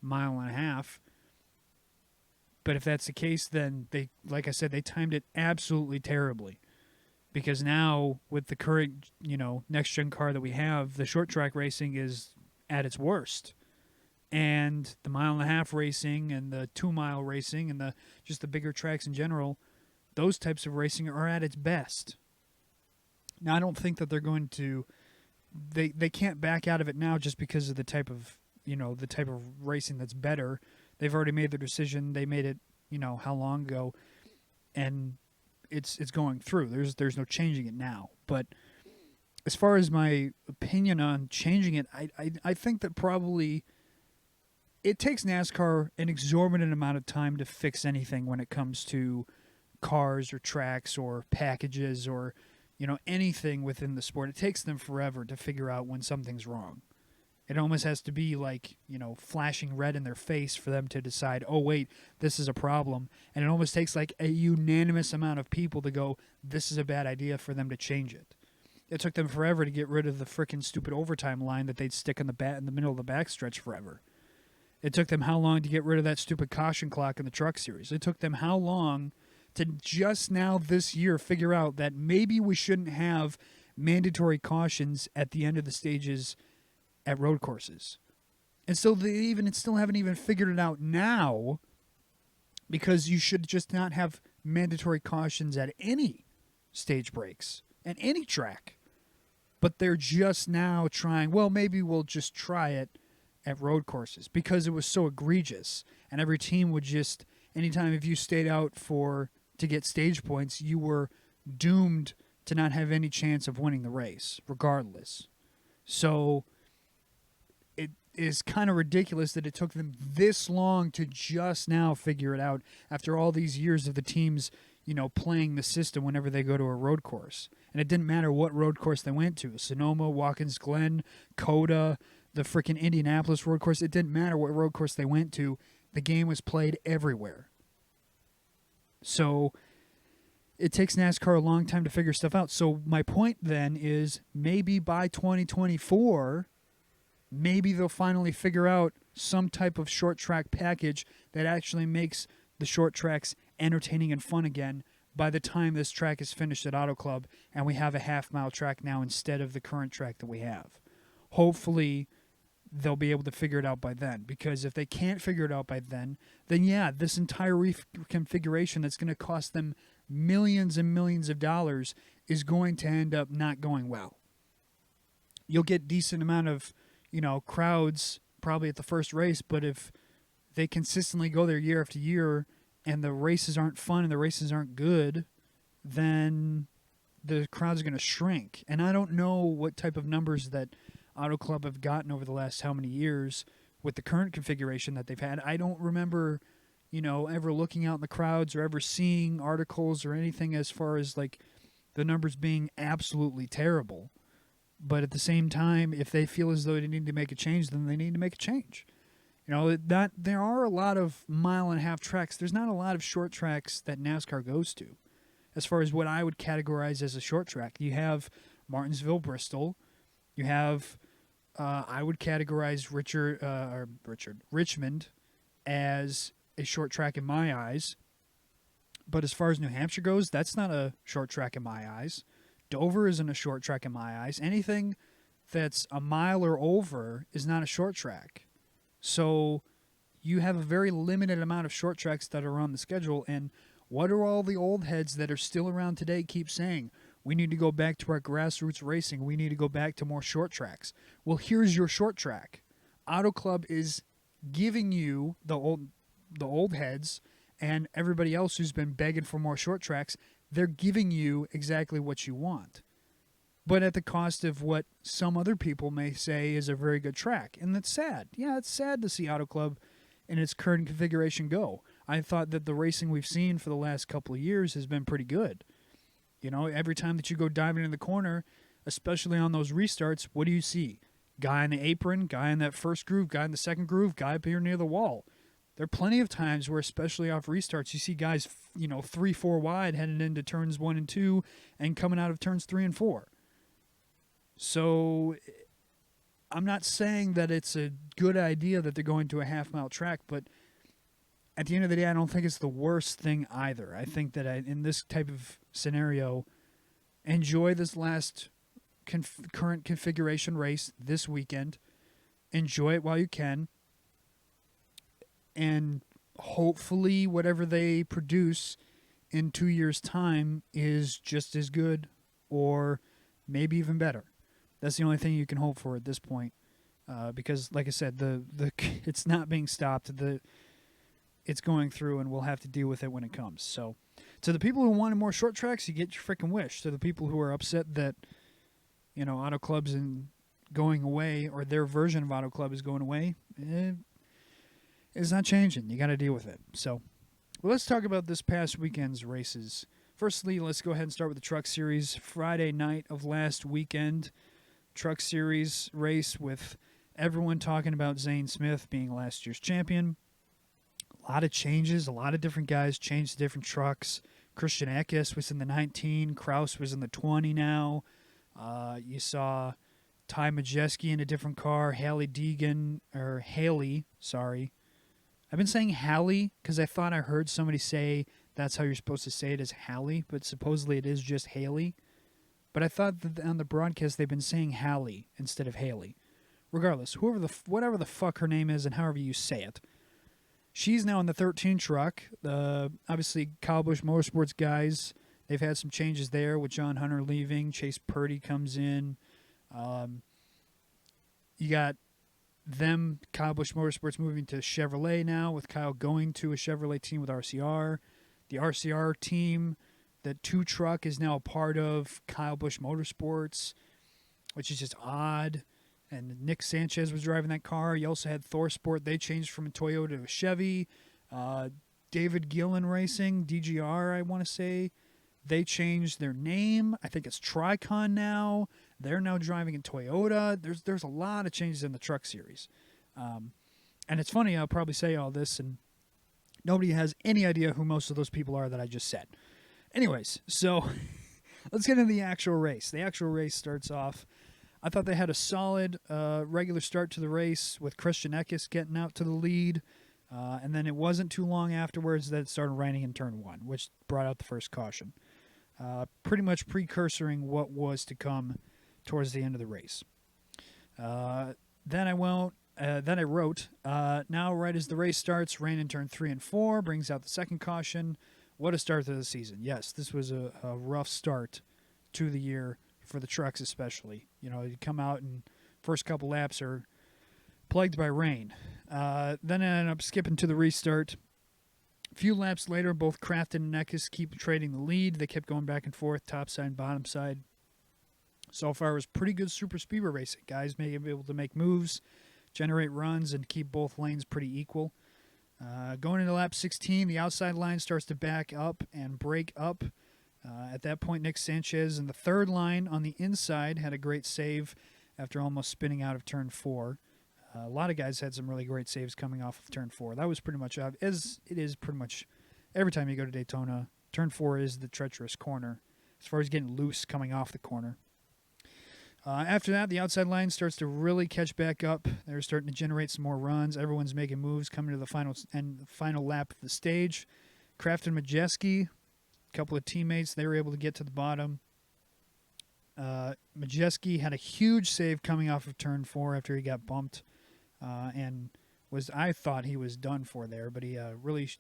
mile and a half. But if that's the case, then they, like I said, they timed it absolutely terribly. Because now with the current, next gen car that we have, the short track racing is at its worst. And the mile and a half racing and the 2 mile racing and just the bigger tracks in general, those types of racing are at its best. Now, I don't think that they're going to they can't back out of it now just because of the type of racing that's better. They've already made their decision. They made it, how long ago, and it's going through. There's no changing it now. But as far as my opinion on changing it, I think that probably it takes NASCAR an exorbitant amount of time to fix anything when it comes to cars or tracks or packages or anything within the sport. It takes them forever to figure out when something's wrong. It almost has to be like, flashing red in their face for them to decide, oh, wait, this is a problem. And it almost takes like a unanimous amount of people to go, this is a bad idea, for them to change it. It took them forever to get rid of the frickin' stupid overtime line that they'd stick in the middle of the backstretch forever. It took them how long to get rid of that stupid caution clock in the Truck Series? It took them how long to just now this year figure out that maybe we shouldn't have mandatory cautions at the end of the stages at road courses. And so they still haven't even figured it out now, because you should just not have mandatory cautions at any stage breaks and any track. But they're just now trying, well, maybe we'll just try it at road courses because it was so egregious. And every team would just, anytime if you stayed out to get stage points, you were doomed to not have any chance of winning the race, regardless. So it is kind of ridiculous that it took them this long to just now figure it out after all these years of the teams, playing the system whenever they go to a road course. And it didn't matter what road course they went to, Sonoma, Watkins Glen, Coda, the freaking Indianapolis road course. It didn't matter what road course they went to. The game was played everywhere. So it takes NASCAR a long time to figure stuff out. So my point then is maybe by 2024, maybe they'll finally figure out some type of short track package that actually makes the short tracks entertaining and fun again by the time this track is finished at Auto Club and we have a half-mile track now instead of the current track that we have. Hopefully they'll be able to figure it out by then, because if they can't figure it out by then yeah, this entire reconfiguration that's going to cost them millions and millions of dollars is going to end up not going well. You'll get decent amount of, crowds probably at the first race, but if they consistently go there year after year and the races aren't fun and the races aren't good, then the crowd's going to shrink. And I don't know what type of numbers that Auto Club have gotten over the last how many years with the current configuration that they've had. I don't remember, ever looking out in the crowds or ever seeing articles or anything as far as like the numbers being absolutely terrible. But at the same time, if they feel as though they need to make a change, then they need to make a change. There are a lot of mile and a half tracks. There's not a lot of short tracks that NASCAR goes to. As far as what I would categorize as a short track, you have Martinsville, Bristol. You have, I would categorize Richmond as a short track in my eyes. But as far as New Hampshire goes, that's not a short track in my eyes. Dover isn't a short track in my eyes. Anything that's a mile or over is not a short track. So you have a very limited amount of short tracks that are on the schedule. And what do all the old heads that are still around today keep saying? We need to go back to our grassroots racing. We need to go back to more short tracks. Well, here's your short track. Auto Club is giving you, the old heads and everybody else who's been begging for more short tracks, they're giving you exactly what you want, but at the cost of what some other people may say is a very good track. And that's sad. Yeah, it's sad to see Auto Club in its current configuration go. I thought that the racing we've seen for the last couple of years has been pretty good. Every time that you go diving in the corner, especially on those restarts, what do you see? guy on the apron, guy in that first groove, guy in the second groove, guy up here near the wall. There are plenty of times where, especially off restarts, you see guys, 3, 4 wide heading into turns 1 and 2 and coming out of turns 3 and 4. So I'm not saying that it's a good idea that they're going to a half-mile track, but at the end of the day, I don't think it's the worst thing either. I think that in this type of scenario, enjoy this last current configuration race this weekend. Enjoy it while you can. And hopefully whatever they produce in 2 years' time is just as good or maybe even better. That's the only thing you can hope for at this point. Because, like I said, the it's not being stopped. It's going through, and we'll have to deal with it when it comes. So, to the people who wanted more short tracks, you get your freaking wish. To the people who are upset that, Auto Club's going away, or their version of Auto Club is going away, it's not changing. You got to deal with it. So, let's talk about this past weekend's races. Firstly, let's go ahead and start with the Truck Series. Friday night of last weekend, Truck Series race with everyone talking about Zane Smith being last year's champion. A lot of changes. A lot of different guys changed to different trucks. Christian Eckes was in the 19. Kraus was in the 20 now. You saw Ty Majeski in a different car. Haley, sorry. I've been saying Hallie because I thought I heard somebody say that's how you're supposed to say it, is Hallie, but supposedly it is just Haley. But I thought that on the broadcast they've been saying Hallie instead of Haley. Regardless, whatever the fuck her name is and however you say it. She's now in the 13 truck. Obviously, Kyle Busch Motorsports guys, they've had some changes there with John Hunter leaving. Chase Purdy comes in. You got them, Kyle Busch Motorsports, moving to Chevrolet now, with Kyle going to a Chevrolet team with RCR. The RCR team, the 2 truck, is now a part of Kyle Busch Motorsports, which is just odd. And Nick Sanchez was driving that car. You also had Thor Sport. They changed from a Toyota to a Chevy. David Gillen Racing, DGR, I want to say, they changed their name. I think it's Tricon now. They're now driving in Toyota. There's a lot of changes in the Truck Series. And it's funny, I'll probably say all this, and nobody has any idea who most of those people are that I just said. Anyways, so let's get into the actual race. The actual race starts off, I thought they had a solid regular start to the race with Christian Eckes getting out to the lead. And then it wasn't too long afterwards that it started raining in turn 1, which brought out the first caution. Pretty much precursoring what was to come towards the end of the race. Then I wrote, now right as the race starts, rain in turn 3 and 4, brings out the second caution. What a start to the season. Yes, this was a rough start to the year for the trucks especially. You come out and first couple laps are plagued by rain. Then I ended up skipping to the restart. A few laps later, both Crafton and Eckes keep trading the lead. They kept going back and forth, top side and bottom side. So far, it was pretty good super speedway racing. Guys may be able to make moves, generate runs, and keep both lanes pretty equal. Going into lap 16, the outside line starts to back up and break up. At that point, Nick Sanchez in the third line on the inside had a great save after almost spinning out of turn 4. A lot of guys had some really great saves coming off of turn 4. That was pretty much, as it is pretty much every time you go to Daytona, turn 4 is the treacherous corner as far as getting loose coming off the corner. After that, the outside line starts to really catch back up. They're starting to generate some more runs. Everyone's making moves coming to the final lap of the stage. Crafton Majeski, a couple of teammates, they were able to get to the bottom. Majeski had a huge save coming off of turn 4 after he got bumped. And I thought he was done for there, but he really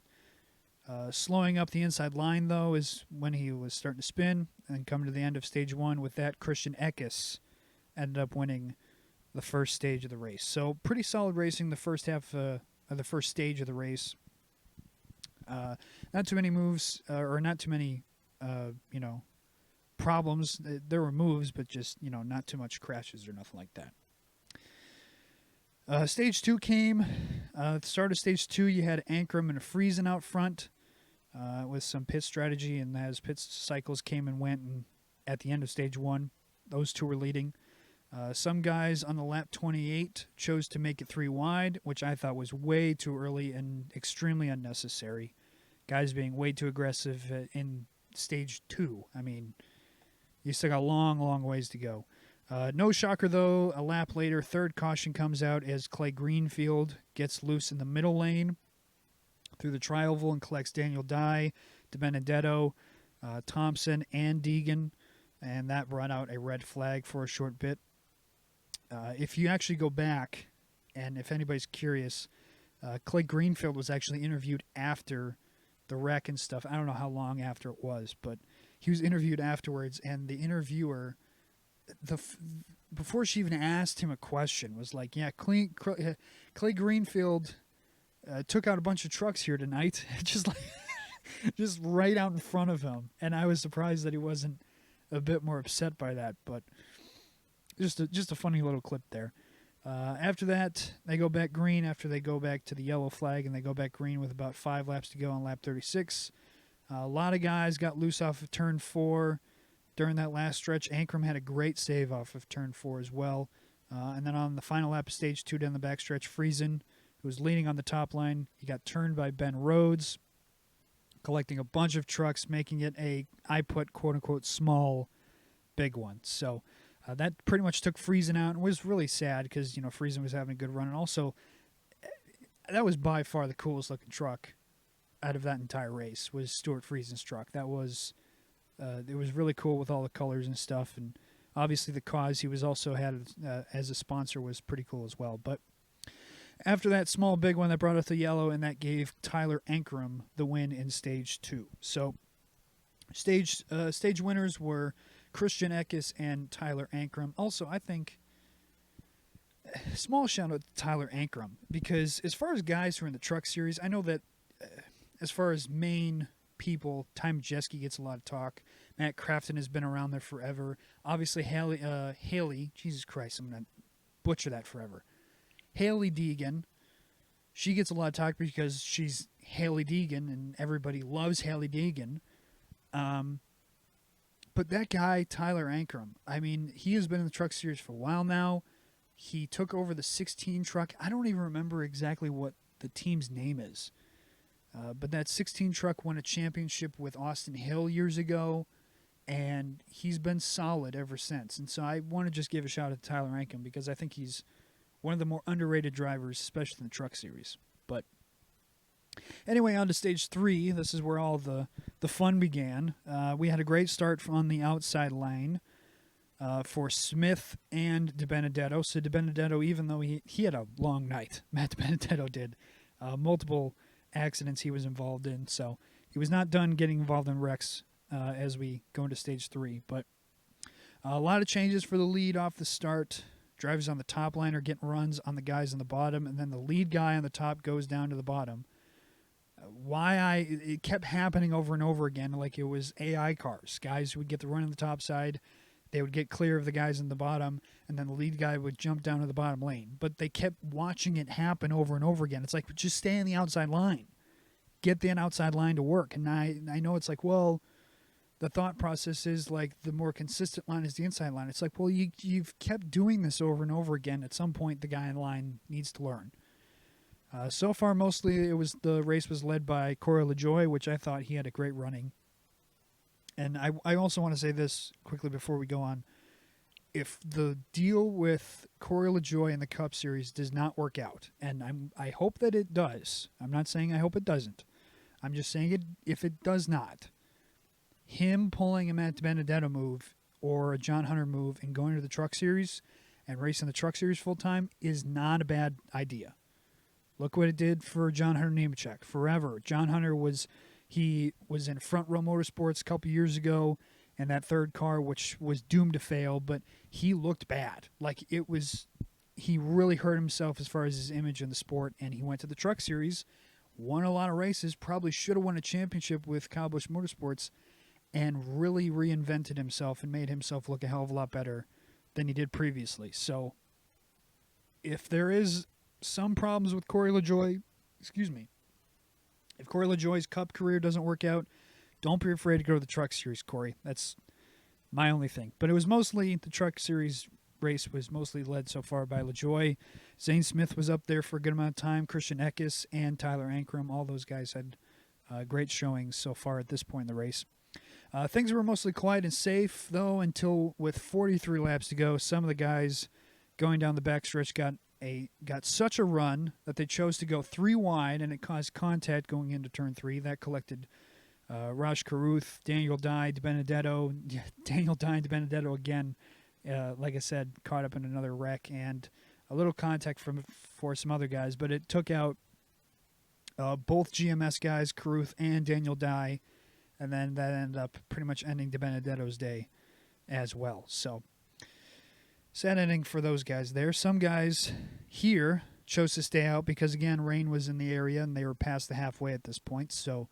slowing up the inside line, though, is when he was starting to spin and coming to the end of stage 1. With that, Christian Eckes ended up winning the first stage of the race. So pretty solid racing the first half of the first stage of the race. Not too many moves, or not too many, problems. There were moves, but just, not too much crashes or nothing like that. Stage 2 came. At the start of Stage 2, you had Ankrum and Friesen out front with some pit strategy, and as pit cycles came and went, and at the end of Stage 1, those two were leading. Some guys on the lap 28 chose to make it 3 wide, which I thought was way too early and extremely unnecessary. Guys being way too aggressive in stage 2. I mean, you still got a long, long ways to go. No shocker, though. A lap later, third caution comes out as Clay Greenfield gets loose in the middle lane through the tri-oval and collects Daniel Dye, DiBenedetto, Thompson, and Deegan, and that brought out a red flag for a short bit. If you actually go back, and if anybody's curious, Clay Greenfield was actually interviewed after the wreck and stuff. I don't know how long after it was, but he was interviewed afterwards, and the interviewer, before she even asked him a question, was like, yeah, Clay Greenfield took out a bunch of trucks here tonight, just right out in front of him. And I was surprised that he wasn't a bit more upset by that, but just a funny little clip there. After that, they go back green after they go back to the yellow flag, and they go back green with about 5 laps to go on lap 36. A lot of guys got loose off of turn 4 during that last stretch. Ankrum had a great save off of turn 4 as well. And then on the final lap of stage 2 down the backstretch, Friesen, who was leading on the top line, he got turned by Ben Rhodes, collecting a bunch of trucks, making it I put quote-unquote small big one. So that pretty much took Friesen out, and was really sad because, Friesen was having a good run. And also, that was by far the coolest looking truck out of that entire race, was Stuart Friesen's truck. That was, it was really cool with all the colors and stuff. And obviously the cause he was also had as a sponsor was pretty cool as well. But after that small big one, that brought out the yellow, and that gave Tyler Ankrum the win in stage 2. So stage winners were Christian Eckes and Tyler Ankrum. Also, I think, small shout out to Tyler Ankrum, because as far as guys who are in the truck series, I know that as far as main people, Ty Majeski gets a lot of talk. Matt Crafton has been around there forever. Obviously, Haley, Jesus Christ, I'm going to butcher that forever. Haley Deegan, she gets a lot of talk because she's Haley Deegan, and everybody loves Haley Deegan. But that guy, Tyler Ankrum, I mean, he has been in the truck series for a while now. He took over the 16 truck. I don't even remember exactly what the team's name is. But that 16 truck won a championship with Austin Hill years ago, and he's been solid ever since. And so I want to just give a shout out to Tyler Ankrum, because I think he's one of the more underrated drivers, especially in the truck series. But anyway, on to stage 3. This is where all the fun began. We had a great start on the outside line for Smith and DiBenedetto. So DiBenedetto, even though he had a long night, Matt DiBenedetto did, multiple accidents he was involved in. So he was not done getting involved in wrecks as we go into stage 3. But a lot of changes for the lead off the start. Drivers on the top line are getting runs on the guys on the bottom, and then the lead guy on the top goes down to the bottom. It kept happening over and over again, like it was AI cars. Guys would get the run on the top side, they would get clear of the guys in the bottom, and then the lead guy would jump down to the bottom lane. But they kept watching it happen over and over again. It's like, just stay on the outside line. Get the outside line to work. And I know it's like, well, the thought process is like the more consistent line is the inside line. It's like, well, you've kept doing this over and over again. At some point, the guy in line needs to learn. So far, mostly the race was led by Corey LaJoie, which I thought he had a great running. And I also want to say this quickly before we go on. If the deal with Corey LaJoie in the Cup Series does not work out, and I hope that it does. I'm not saying I hope it doesn't. I'm just saying if it does not, him pulling a Matt DiBenedetto move or a John Hunter move and going to the Truck Series and racing the Truck Series full time is not a bad idea. Look what it did for John Hunter Nemechek. Forever, John Hunter was in Front Row Motorsports a couple years ago, and that third car, which was doomed to fail, but he looked bad. Like he really hurt himself as far as his image in the sport, and he went to the Truck Series, won a lot of races, probably should have won a championship with Kyle Busch Motorsports, and really reinvented himself and made himself look a hell of a lot better than he did previously. So if there is some problems with Corey LaJoie, if Corey LaJoie's Cup career doesn't work out, don't be afraid to go to the Truck Series, Corey. That's my only thing. But it was mostly the Truck Series race was mostly led so far by LaJoy. Zane Smith was up there for a good amount of time. Christian Eckes and Tyler Ankrum, all those guys had great showings so far at this point in the race. Things were mostly quiet and safe, though, until with 43 laps to go, some of the guys going down the backstretch got such a run that they chose to go 3 wide, and it caused contact going into turn 3. That collected Raj Caruth, Daniel Dye, DiBenedetto. Daniel Dye and DiBenedetto again, like I said, caught up in another wreck, and a little contact for some other guys, but it took out both GMS guys, Caruth and Daniel Dye, and then that ended up pretty much ending DiBenedetto's day as well. So, sad ending for those guys there. Some guys here chose to stay out because, again, rain was in the area and they were past the halfway at this point. So,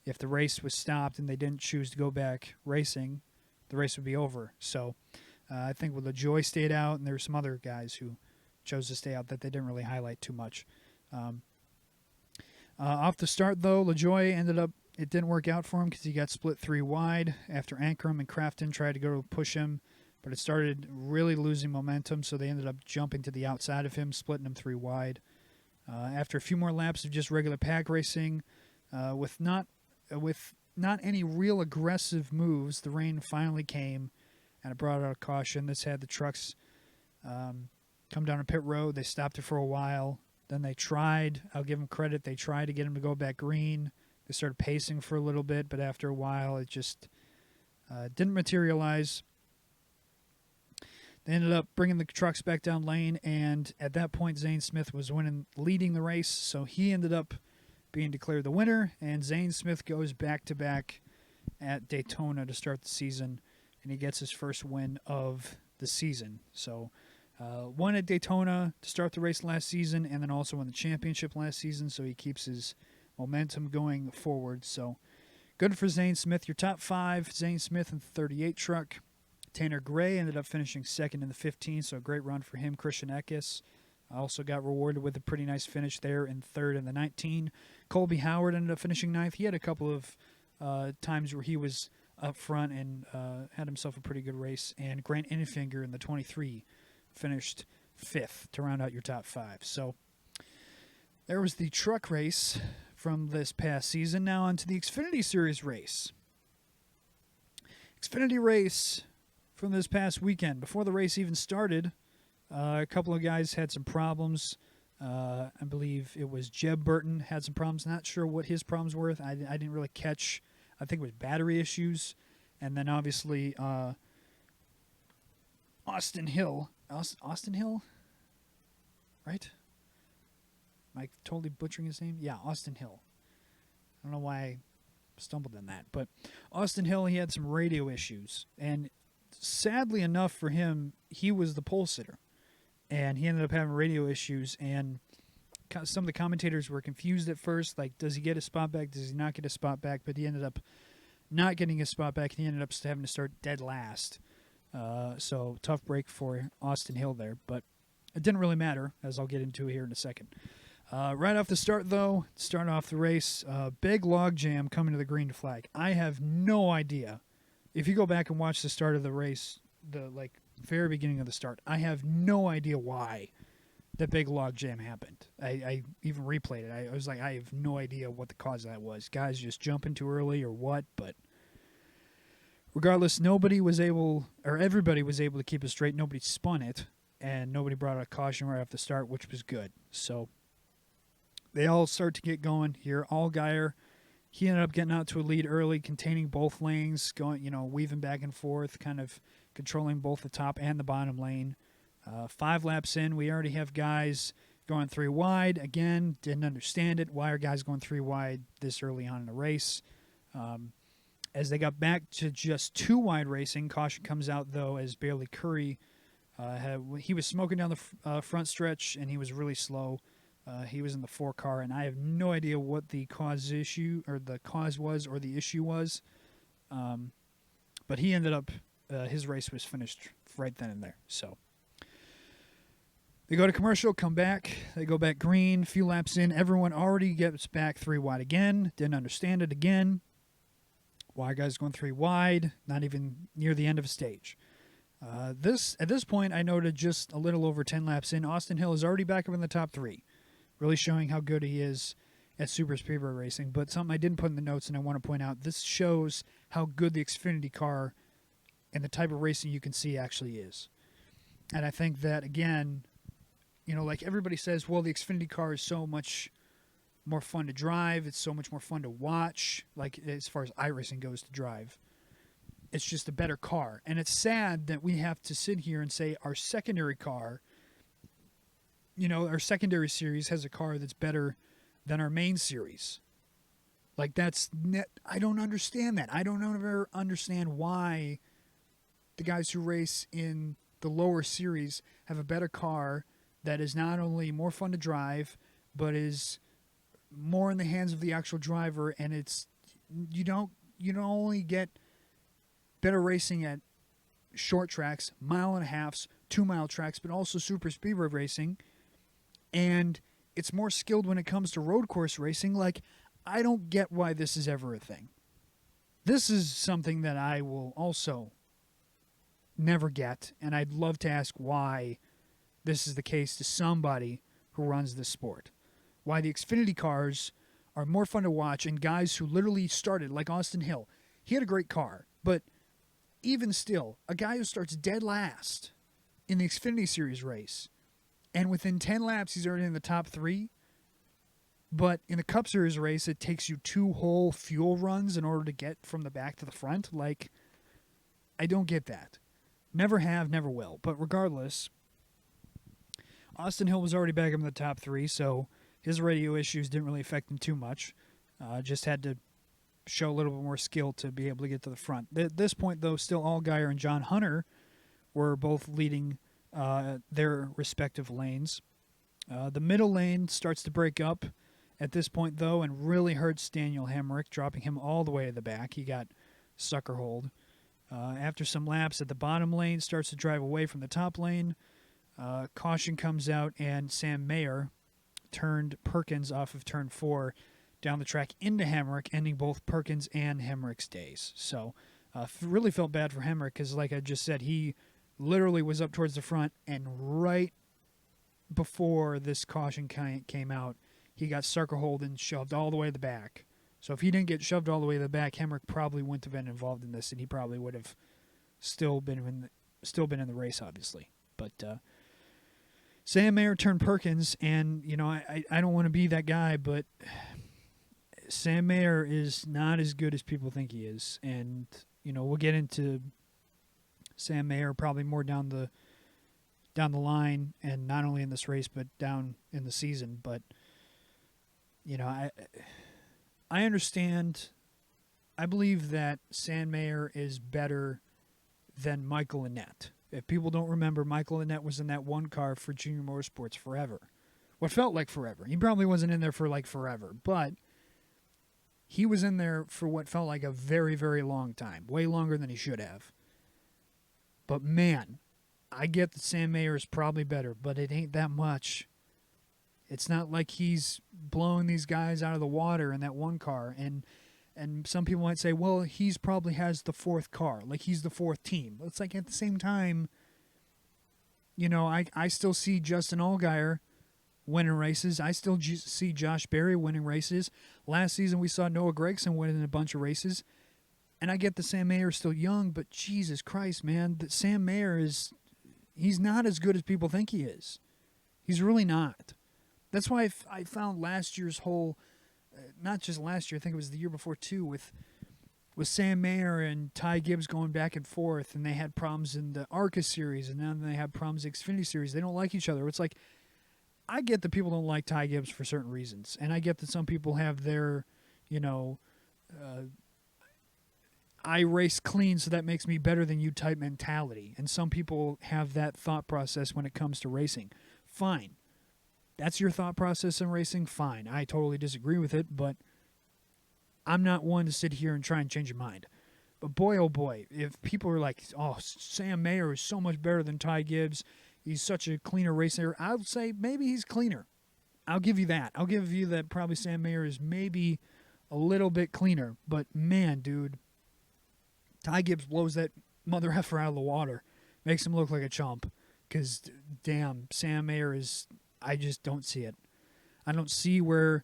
if the race was stopped and they didn't choose to go back racing, the race would be over. So, I think LaJoy stayed out, and there were some other guys who chose to stay out that they didn't really highlight too much. Off the start, though, LaJoy ended up, it didn't work out for him because he got split 3 wide after Ankrum and Crafton tried to go to push him, but it started really losing momentum, so they ended up jumping to the outside of him, splitting him 3 wide. After a few more laps of just regular pack racing, with not any real aggressive moves, the rain finally came, and it brought out a caution. This had the trucks come down a pit road. They stopped it for a while. Then they tried, I'll give them credit, they tried to get him to go back green. They started pacing for a little bit, but after a while, it just didn't materialize. They ended up bringing the trucks back down lane, and at that point, Zane Smith was leading the race, so he ended up being declared the winner, and Zane Smith goes back-to-back at Daytona to start the season, and he gets his first win of the season. So, won at Daytona to start the race last season, and then also won the championship last season, so he keeps his momentum going forward. So, good for Zane Smith. Your top 5, Zane Smith in the 38 truck. Tanner Gray ended up finishing second in the 15, so a great run for him. Christian Eckes also got rewarded with a pretty nice finish there in third in the 19. Colby Howard ended up finishing ninth. He had a couple of times where he was up front and had himself a pretty good race. And Grant Infinger in the 23 finished 5th to round out your top 5. So there was the truck race from this past season. Now on to the Xfinity Series race. Xfinity race from this past weekend. Before the race even started, a couple of guys had some problems. I believe it was Jeb Burton had some problems. Not sure what his problems were. I didn't really catch. I think it was battery issues. And then obviously Austin Hill. Austin Hill? Right? Am I totally butchering his name? Yeah, Austin Hill. I don't know why I stumbled on that. But Austin Hill, he had some radio issues. And sadly enough for him, he was the pole sitter. And he ended up having radio issues. And some of the commentators were confused at first. Like, does he get a spot back? Does he not get a spot back? But he ended up not getting his spot back. And he ended up having to start dead last. So tough break for Austin Hill there. But it didn't really matter, as I'll get into here in a second. Right off the start, though, starting off the race, big log jam coming to the green flag. I have no idea. If you go back and watch the start of the race, the very beginning of the start, I have no idea why that big log jam happened. I even replayed it. I was like, I have no idea what the cause of that was. Guys just jumping too early or what, but regardless, everybody was able to keep it straight. Nobody spun it, and nobody brought a caution right off the start, which was good. So they all start to get going here. Allgaier, he ended up getting out to a lead early, containing both lanes, going, weaving back and forth, kind of controlling both the top and the bottom lane. 5 laps in, we already have guys going 3 wide. Again, didn't understand it. Why are guys going 3 wide this early on in the race? As they got back to just 2 wide racing, caution comes out, though, as Bailey Curry, he was smoking down the front stretch, and he was really slow. He was in the 4 car, and I have no idea what the cause was or the issue was. But he ended up, his race was finished right then and there. So they go to commercial, come back. They go back green, a few laps in. Everyone already gets back 3 wide again. Didn't understand it again. Why are guys going 3 wide? Not even near the end of a stage. At this point, I noted just a little over 10 laps in, Austin Hill is already back up in the top 3, really showing how good he is at super speedway racing. But something I didn't put in the notes and I want to point out, this shows how good the Xfinity car and the type of racing you can see actually is. And I think that, again, like everybody says, well, the Xfinity car is so much more fun to drive. It's so much more fun to watch, like as far as iRacing goes to drive. It's just a better car. And it's sad that we have to sit here and say our secondary car, our secondary series has a car that's better than our main series. Like I don't understand that. I don't ever understand why the guys who race in the lower series have a better car that is not only more fun to drive, but is more in the hands of the actual driver. And you don't only get better racing at short tracks, 1.5 miles, 2-mile tracks, but also super speedway racing. And it's more skilled when it comes to road course racing. Like, I don't get why this is ever a thing. This is something that I will also never get, and I'd love to ask why this is the case to somebody who runs this sport. Why the Xfinity cars are more fun to watch, and guys who literally started, like Austin Hill, he had a great car, but even still, a guy who starts dead last in the Xfinity Series race, and within 10 laps he's already in the top 3, but in the Cup Series race it takes you 2 whole fuel runs in order to get from the back to the front. Like, I don't get that. Never have, never will. But regardless, Austin Hill was already back up in the top 3, so his radio issues didn't really affect him too much. Just had to show a little bit more skill to be able to get to the front. At this point, though, still Allgaier and John Hunter were both leading their respective lanes. The middle lane starts to break up at this point, though, and really hurts Daniel Hemrick, dropping him all the way to the back. He got sucker holed. After some laps at the bottom lane, starts to drive away from the top lane. Caution comes out, and Sam Mayer turned Perkins off of turn 4 down the track into Hemrick, ending both Perkins and Hemrick's days. So really felt bad for Hemrick because, like I just said, he literally was up towards the front, and right before this caution came out, he got sucker holed and shoved all the way to the back. So if he didn't get shoved all the way to the back, Hemrick probably wouldn't have been involved in this, and he probably would have still been in the race, obviously. But Sam Mayer turned Perkins, and I don't want to be that guy, but Sam Mayer is not as good as people think he is, and we'll get into Sam Mayer probably more down the line, and not only in this race but down in the season. But I understand. I believe that Sam Mayer is better than Michael Annett. If people don't remember, Michael Annett was in that one car for Junior Motorsports forever. What felt like forever. He probably wasn't in there for like forever, but he was in there for what felt like a very, very long time. Way longer than he should have. But man, I get that Sam Mayer is probably better, but it ain't that much. It's not like he's blowing these guys out of the water in that one car. And some people might say, well, he's probably has the 4th car. Like, he's the 4th team. It's like, at the same time, I still see Justin Allgaier winning races. I still see Josh Berry winning races. Last season, we saw Noah Gragson winning a bunch of races. And I get that Sam Mayer is still young, but Jesus Christ, man, that Sam Mayer he's not as good as people think he is. He's really not. That's why I found last year's whole, not just last year, I think it was the year before too, with Sam Mayer and Ty Gibbs going back and forth, and they had problems in the ARCA series, and then they had problems in the Xfinity series. They don't like each other. It's like, I get that people don't like Ty Gibbs for certain reasons, and I get that some people have their, I race clean, so that makes me better than you type mentality. And some people have that thought process when it comes to racing. Fine. That's your thought process in racing? Fine. I totally disagree with it, but I'm not one to sit here and try and change your mind. But boy, oh boy, if people are like, oh, Sam Mayer is so much better than Ty Gibbs, he's such a cleaner racer, I would say maybe he's cleaner. I'll give you that. I'll give you that probably Sam Mayer is maybe a little bit cleaner. But man, dude, Ty Gibbs blows that mother effer out of the water. Makes him look like a chump. Because, damn, Sam Mayer is... I just don't see it. I don't see where...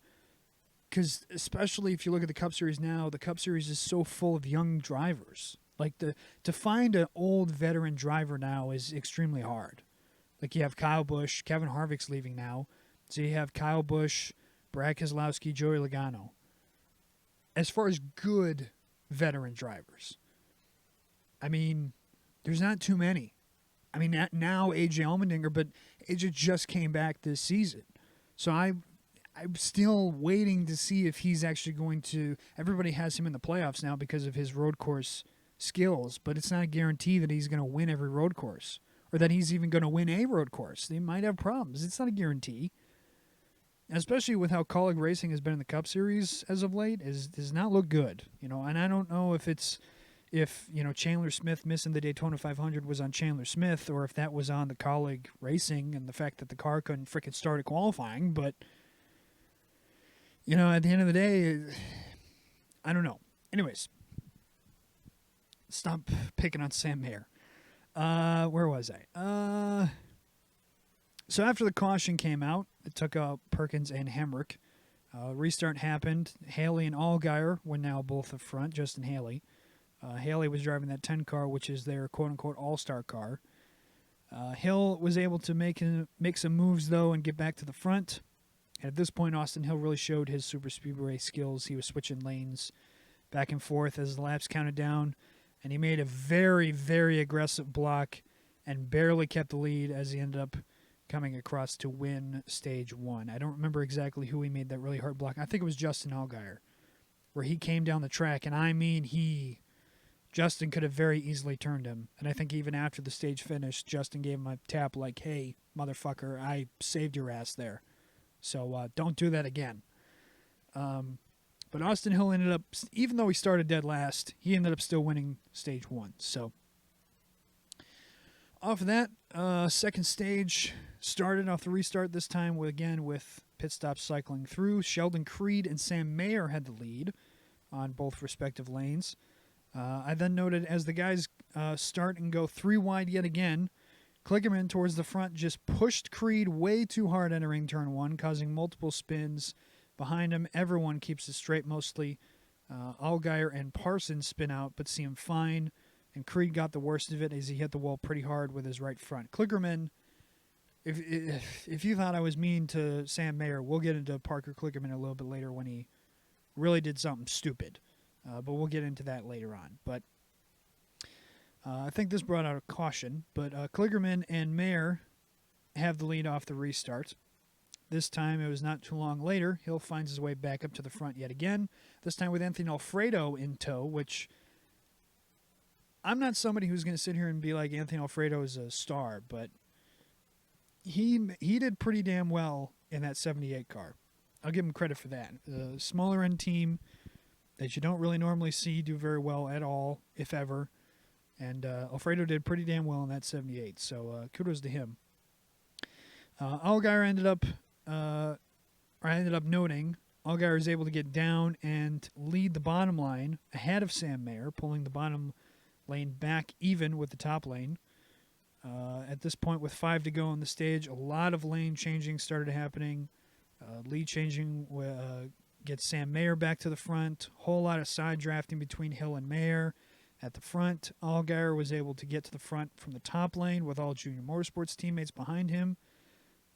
Because especially if you look at the Cup Series now, the Cup Series is so full of young drivers. Like, to find an old veteran driver now is extremely hard. Like, you have Kyle Busch. Kevin Harvick's leaving now. So you have Kyle Busch, Brad Keselowski, Joey Logano. As far as good veteran drivers, I mean, there's not too many. I mean, now AJ Allmendinger, but AJ just came back this season. So I'm still waiting to see if he's actually going to... Everybody has him in the playoffs now because of his road course skills, but it's not a guarantee that he's going to win every road course or that he's even going to win a road course. They might have problems. It's not a guarantee. Especially with how Kaulig Racing has been in the Cup Series as of late, does not look good. And I don't know if Chandler Smith missing the Daytona 500 was on Chandler Smith or if that was on the Kaulig Racing and the fact that the car couldn't frickin' start at qualifying. But, at the end of the day, I don't know. Anyways, stop picking on Sam Mayer. Where was I? So after the caution came out, it took out Perkins and Hemrick. Restart happened. Haley and Allgaier were now both up front, Justin Haley. Haley was driving that 10 car, which is their quote-unquote all-star car. Hill was able to make some moves, though, and get back to the front. And at this point, Austin Hill really showed his super speedway skills. He was switching lanes back and forth as the laps counted down. And he made a very, very aggressive block and barely kept the lead as he ended up coming across to win stage 1. I don't remember exactly who he made that really hard block. I think it was Justin Allgaier, where he came down the track. And I mean, Justin could have very easily turned him. And I think even after the stage finished, Justin gave him a tap like, hey, motherfucker, I saved your ass there. So don't do that again. But Austin Hill ended up, even though he started dead last, he ended up still winning stage 1. So off of that, second stage started off the restart this time with pit stops cycling through. Sheldon Creed and Sam Mayer had the lead on both respective lanes. I then noted as the guys start and go 3 wide yet again, Kligerman towards the front just pushed Creed way too hard entering turn 1, causing multiple spins. Behind him, everyone keeps it straight mostly. Allgaier and Parsons spin out, but seem fine. And Creed got the worst of it as he hit the wall pretty hard with his right front. Kligerman, if you thought I was mean to Sam Mayer, we'll get into Parker Kligerman a little bit later when he really did something stupid. But we'll get into that later on. But I think this brought out a caution. But Kligerman and Mayer have the lead off the restart. This time, it was not too long later, Hill finds his way back up to the front yet again, this time with Anthony Alfredo in tow, which I'm not somebody who's going to sit here and be like Anthony Alfredo is a star, but he did pretty damn well in that 78 car. I'll give him credit for that. The smaller end team that you don't really normally see do very well at all, if ever, and Alfredo did pretty damn well in that 78, so kudos to him. Allgaier ended up noting Allgaier is able to get down and lead the bottom line ahead of Sam Mayer, pulling the bottom lane back even with the top lane. At this point, with 5 to go on the stage, a lot of lane changing started happening. Lead changing gets Sam Mayer back to the front. Whole lot of side drafting between Hill and Mayer. At the front, Allgaier was able to get to the front from the top lane with all Junior Motorsports teammates behind him.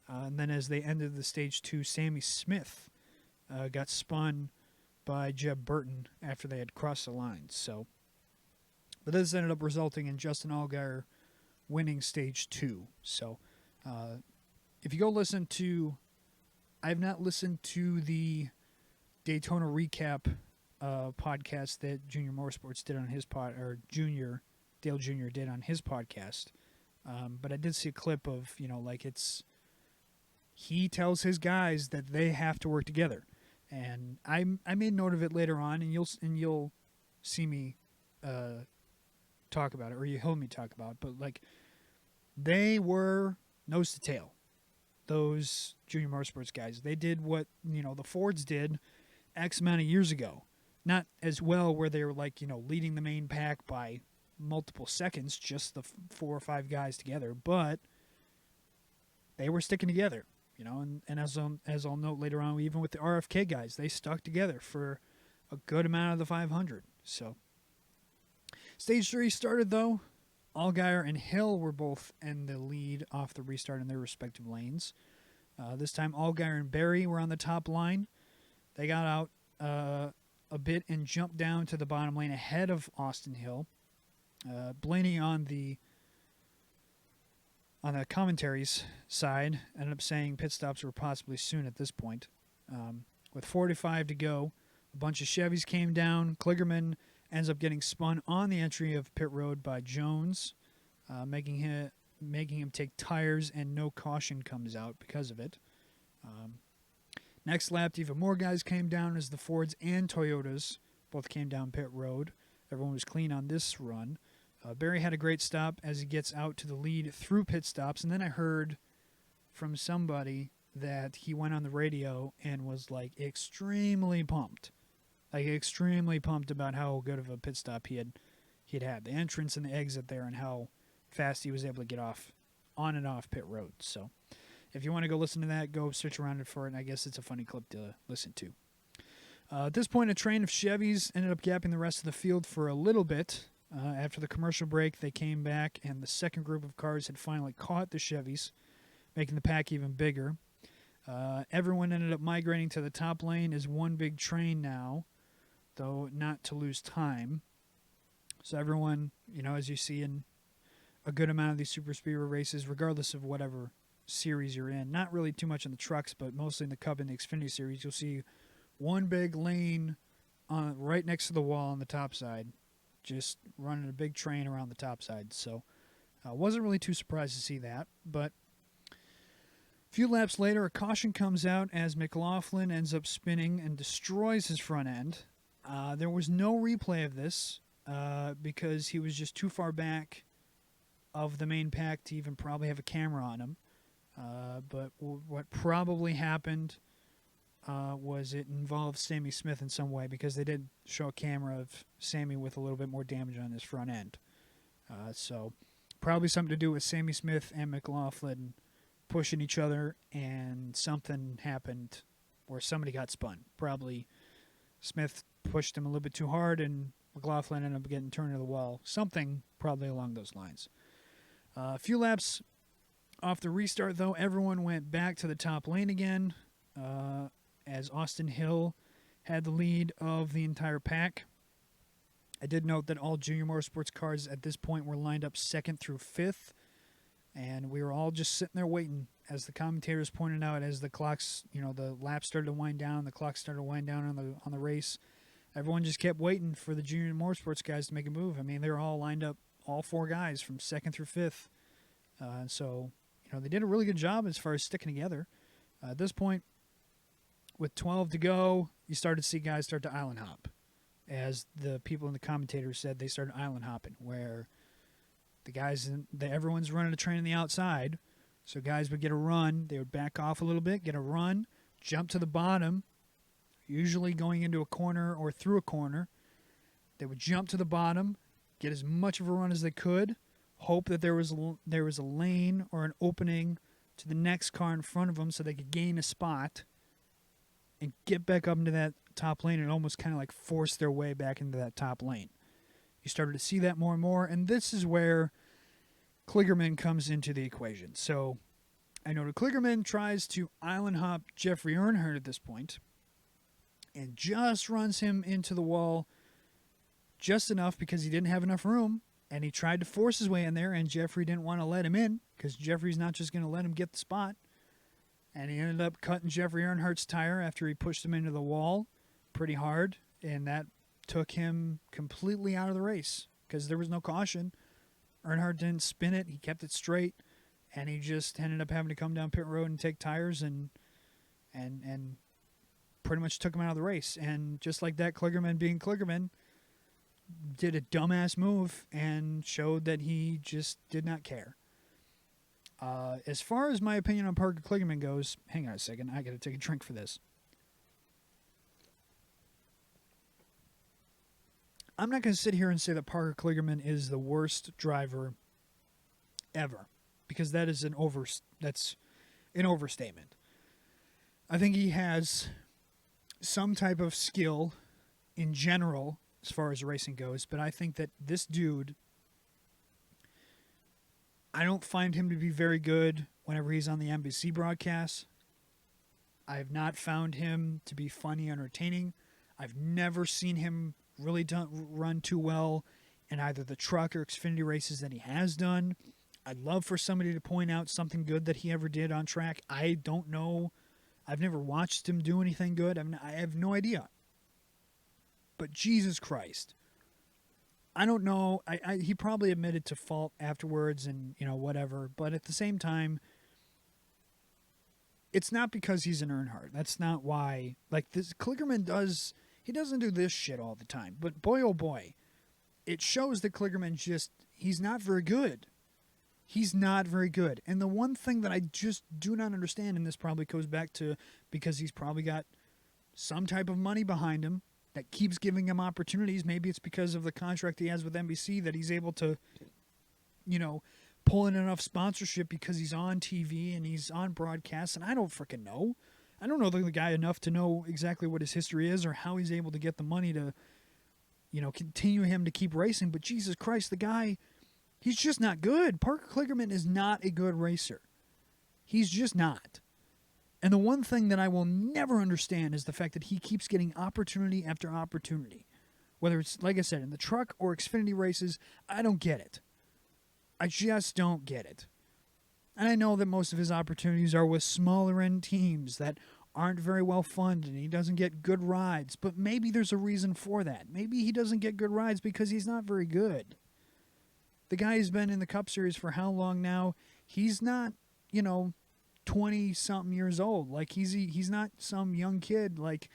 And then as they ended the stage 2, Sammy Smith got spun by Jeb Burton after they had crossed the lines. But this ended up resulting in Justin Allgaier winning stage 2. So if you go listen to... I have not listened to the Daytona recap podcast that Junior Motorsports did on his Dale Jr. did on his podcast. But I did see a clip of, he tells his guys that they have to work together, and I made note of it later on, and you'll see me talk about it, or you hear me talk about it. But they were nose to tail, those Junior Motorsports guys. They did what the Fords did X amount of years ago, not as well where they were leading the main pack by multiple seconds, just the 4 or 5 guys together, but they were sticking together, and as I'll note later on, even with the RFK guys, they stuck together for a good amount of the 500. So stage 3 started, though. Allgaier and Hill were both in the lead off the restart in their respective lanes. This time, Allgaier and Berry were on the top line. They got out a bit and jumped down to the bottom lane ahead of Austin Hill. Blaney on the commentary's side ended up saying pit stops were possibly soon at this point. With 45 to go, a bunch of Chevys came down. Kligerman ends up getting spun on the entry of pit road by Jones, making him take tires, and no caution comes out because of it. Next lap, even more guys came down as the Fords and Toyotas both came down pit road. Everyone was clean on this run. Berry had a great stop as he gets out to the lead through pit stops, and then I heard from somebody that he went on the radio and was extremely pumped. Extremely pumped about how good of a pit stop he'd had. The entrance and the exit there, and how fast he was able to get off on and off pit road. So if you want to go listen to that, go search around for it, and I guess it's a funny clip to listen to. At this point, a train of Chevys ended up gapping the rest of the field for a little bit. After the commercial break, they came back, and the second group of cars had finally caught the Chevys, making the pack even bigger. Everyone ended up migrating to the top lane as one big train now, though not to lose time. So everyone, as you see in a good amount of these super speedway races, regardless of whatever series you're in, not really too much in the trucks, but mostly in the Cup and the Xfinity series, you'll see one big lane right next to the wall on the top side, just running a big train around the top side. So I wasn't really too surprised to see that. But a few laps later, a caution comes out as McLaughlin ends up spinning and destroys his front end. There was no replay of this because he was just too far back of the main pack to even probably have a camera on him. But what probably happened was it involved Sammy Smith in some way, because they did show a camera of Sammy with a little bit more damage on his front end. So probably something to do with Sammy Smith and McLaughlin pushing each other, and something happened where somebody got spun. Probably Smith pushed him a little bit too hard, and McLaughlin ended up getting turned to the wall. Something probably along those lines. A few laps off the restart, though, everyone went back to the top lane again, as Austin Hill had the lead of the entire pack. I did note that all Junior Motorsports cars at this point were lined up 2nd through 5th, and we were all just sitting there waiting, as the commentators pointed out, as the clocks, the laps started to wind down, the clock started to wind down on the race. Everyone just kept waiting for the Junior Motorsports guys to make a move. I mean, they were all lined up, all 4 guys from 2nd through 5th. So, they did a really good job as far as sticking together. At this point, with 12 to go, you started to see guys start to island hop. As the people in the commentators said, they started island hopping, where the guys, everyone's running a train on the outside, so guys would get a run, they would back off a little bit, get a run, jump to the bottom, usually going into a corner or through a corner. They would jump to the bottom, get as much of a run as they could, hope that there was a lane or an opening to the next car in front of them so they could gain a spot and get back up into that top lane, and almost kind of force their way back into that top lane. You started to see that more and more, and this is where Kligerman comes into the equation. So I know that Kligerman tries to island hop Jeffrey Earnhardt at this point, and just runs him into the wall just enough because he didn't have enough room, and he tried to force his way in there, and Jeffrey didn't want to let him in, because Jeffrey's not just going to let him get the spot. And he ended up cutting Jeffrey Earnhardt's tire after he pushed him into the wall pretty hard, and that took him completely out of the race because there was no caution. Earnhardt didn't spin it. He kept it straight, and he just ended up having to come down pit road and take tires and pretty much took him out of the race. And just like that, Kligerman being Kligerman did a dumbass move and showed that he just did not care. As far as my opinion on Parker Kligerman goes, hang on a second, I got to take a drink for this. I'm not going to sit here and say that Parker Kligerman is the worst driver ever, because that's an overstatement. I think he has some type of skill in general as far as racing goes, but I think that this dude, I don't find him to be very good whenever he's on the NBC broadcasts. I have not found him to be funny, entertaining. I've never seen him really run too well in either the truck or Xfinity races that he has done. I'd love for somebody to point out something good that he ever did on track. I don't know. I've never watched him do anything good. I have no idea. But Jesus Christ. I don't know. He probably admitted to fault afterwards and, whatever. But at the same time, it's not because he's an Earnhardt. That's not why. Like, this Kligerman doesn't do this shit all the time. But boy, oh boy, it shows that Kligerman he's not very good. He's not very good. And the one thing that I just do not understand, and this probably goes back to because he's probably got some type of money behind him that keeps giving him opportunities. Maybe it's because of the contract he has with NBC that he's able to, pull in enough sponsorship because he's on TV and he's on broadcast. And I don't freaking know. I don't know the guy enough to know exactly what his history is or how he's able to get the money to, continue him to keep racing. But Jesus Christ, the guy, he's just not good. Parker Kligerman is not a good racer. He's just not. And the one thing that I will never understand is the fact that he keeps getting opportunity after opportunity. Whether it's, like I said, in the truck or Xfinity races, I don't get it. I just don't get it. And I know that most of his opportunities are with smaller end teams that aren't very well funded and he doesn't get good rides. But maybe there's a reason for that. Maybe he doesn't get good rides because he's not very good. The guy's been in the Cup Series for how long now? He's not, 20-something years old. Like, he's not some young kid like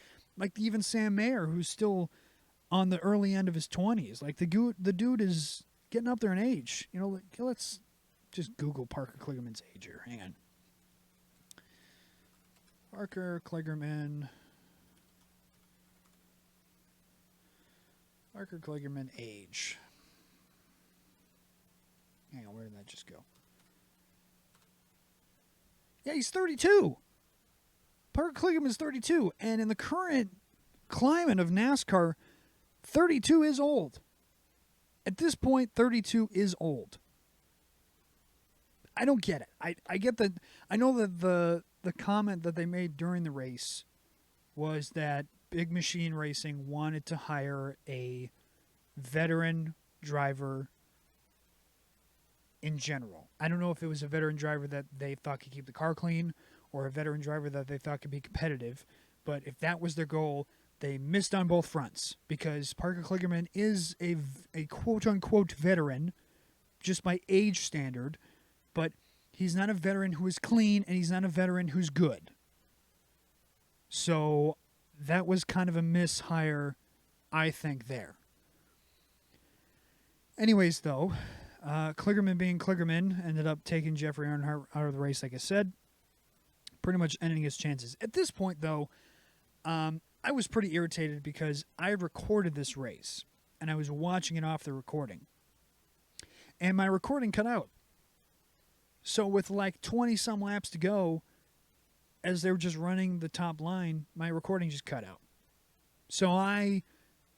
even Sam Mayer, who's still on the early end of his 20s. Like, the dude is getting up there in age. Let's just Google Parker Kligerman's age here. Hang on. Parker Kligerman age. Hang on, where did that just go? Yeah, he's 32. Parker Kligerman's 32. And in the current climate of NASCAR, 32 is old. At this point, 32 is old. I don't get it. I get that. I know that the comment that they made during the race was that Big Machine Racing wanted to hire a veteran driver in general. I don't know if it was a veteran driver that they thought could keep the car clean or a veteran driver that they thought could be competitive. But if that was their goal, they missed on both fronts because Parker Kligerman is a quote-unquote veteran just by age standard, but he's not a veteran who is clean and he's not a veteran who's good. So that was kind of a mishire, I think, there. Anyways, though, Kligerman being Kligerman ended up taking Jeffrey Earnhardt out of the race, like I said, pretty much ending his chances. At this point, though, I was pretty irritated because I recorded this race, and I was watching it off the recording. And my recording cut out. So with like 20-some laps to go, as they were just running the top line, my recording just cut out. So I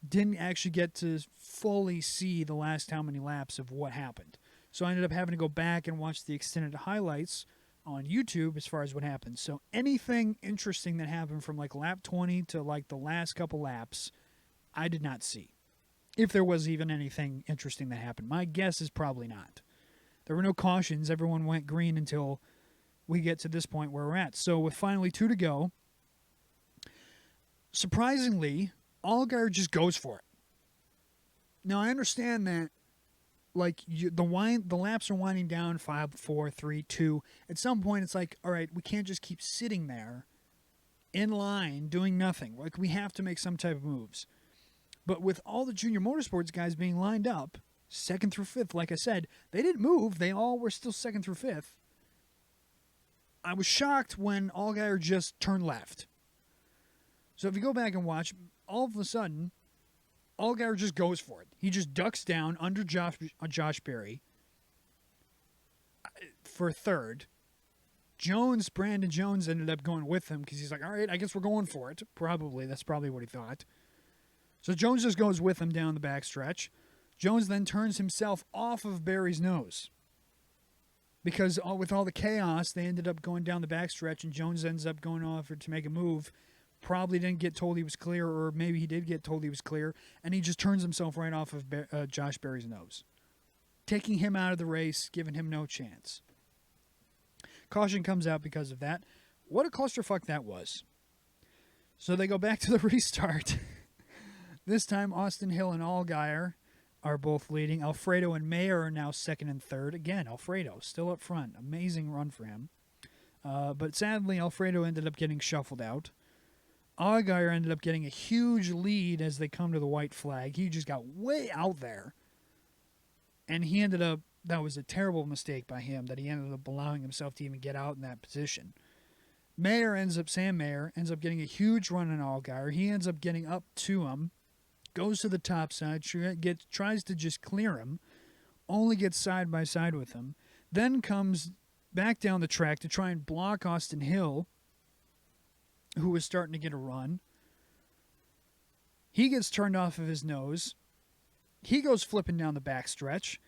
didn't actually get to fully see the last how many laps of what happened. So I ended up having to go back and watch the extended highlights on YouTube as far as what happened. So anything interesting that happened from like lap 20 to like the last couple laps, I did not see. If there was even anything interesting that happened. My guess is probably not. There were no cautions. Everyone went green until we get to this point where we're at. So with finally 2 to go, surprisingly, Allgaier just goes for it. Now, I understand that like the laps are winding down 5, 4, 3, 2. At some point, it's like, all right, we can't just keep sitting there in line doing nothing. Like, we have to make some type of moves. But with all the junior motorsports guys being lined up, 2nd through 5th, like I said, they didn't move. They all were still 2nd through 5th. I was shocked when Allgaier just turned left. So if you go back and watch, all of a sudden, Allgaier just goes for it. He just ducks down under Josh Berry for third. Brandon Jones ended up going with him because he's like, all right, I guess we're going for it. Probably. That's probably what he thought. So Jones just goes with him down the backstretch. Jones then turns himself off of Berry's nose. Because with all the chaos, they ended up going down the backstretch, and Jones ends up going off to make a move. Probably didn't get told he was clear, or maybe he did get told he was clear, and he just turns himself right off of Josh Berry's nose, taking him out of the race, giving him no chance. Caution comes out because of that. What a clusterfuck that was. So they go back to the restart. This time, Austin Hill and Allgaier are both leading. Alfredo and Mayer are now second and third. Again, Alfredo still up front. Amazing run for him. But sadly, Alfredo ended up getting shuffled out. Allgaier ended up getting a huge lead as they come to the white flag. He just got way out there. And he ended up, that was a terrible mistake by him, that he ended up allowing himself to even get out in that position. Sam Mayer ends up getting a huge run on Allgaier. He ends up getting up to him, goes to the top side, tries to just clear him, only gets side by side with him, then comes back down the track to try and block Austin Hill, who was starting to get a run. He gets turned off of his nose. He goes flipping down the backstretch,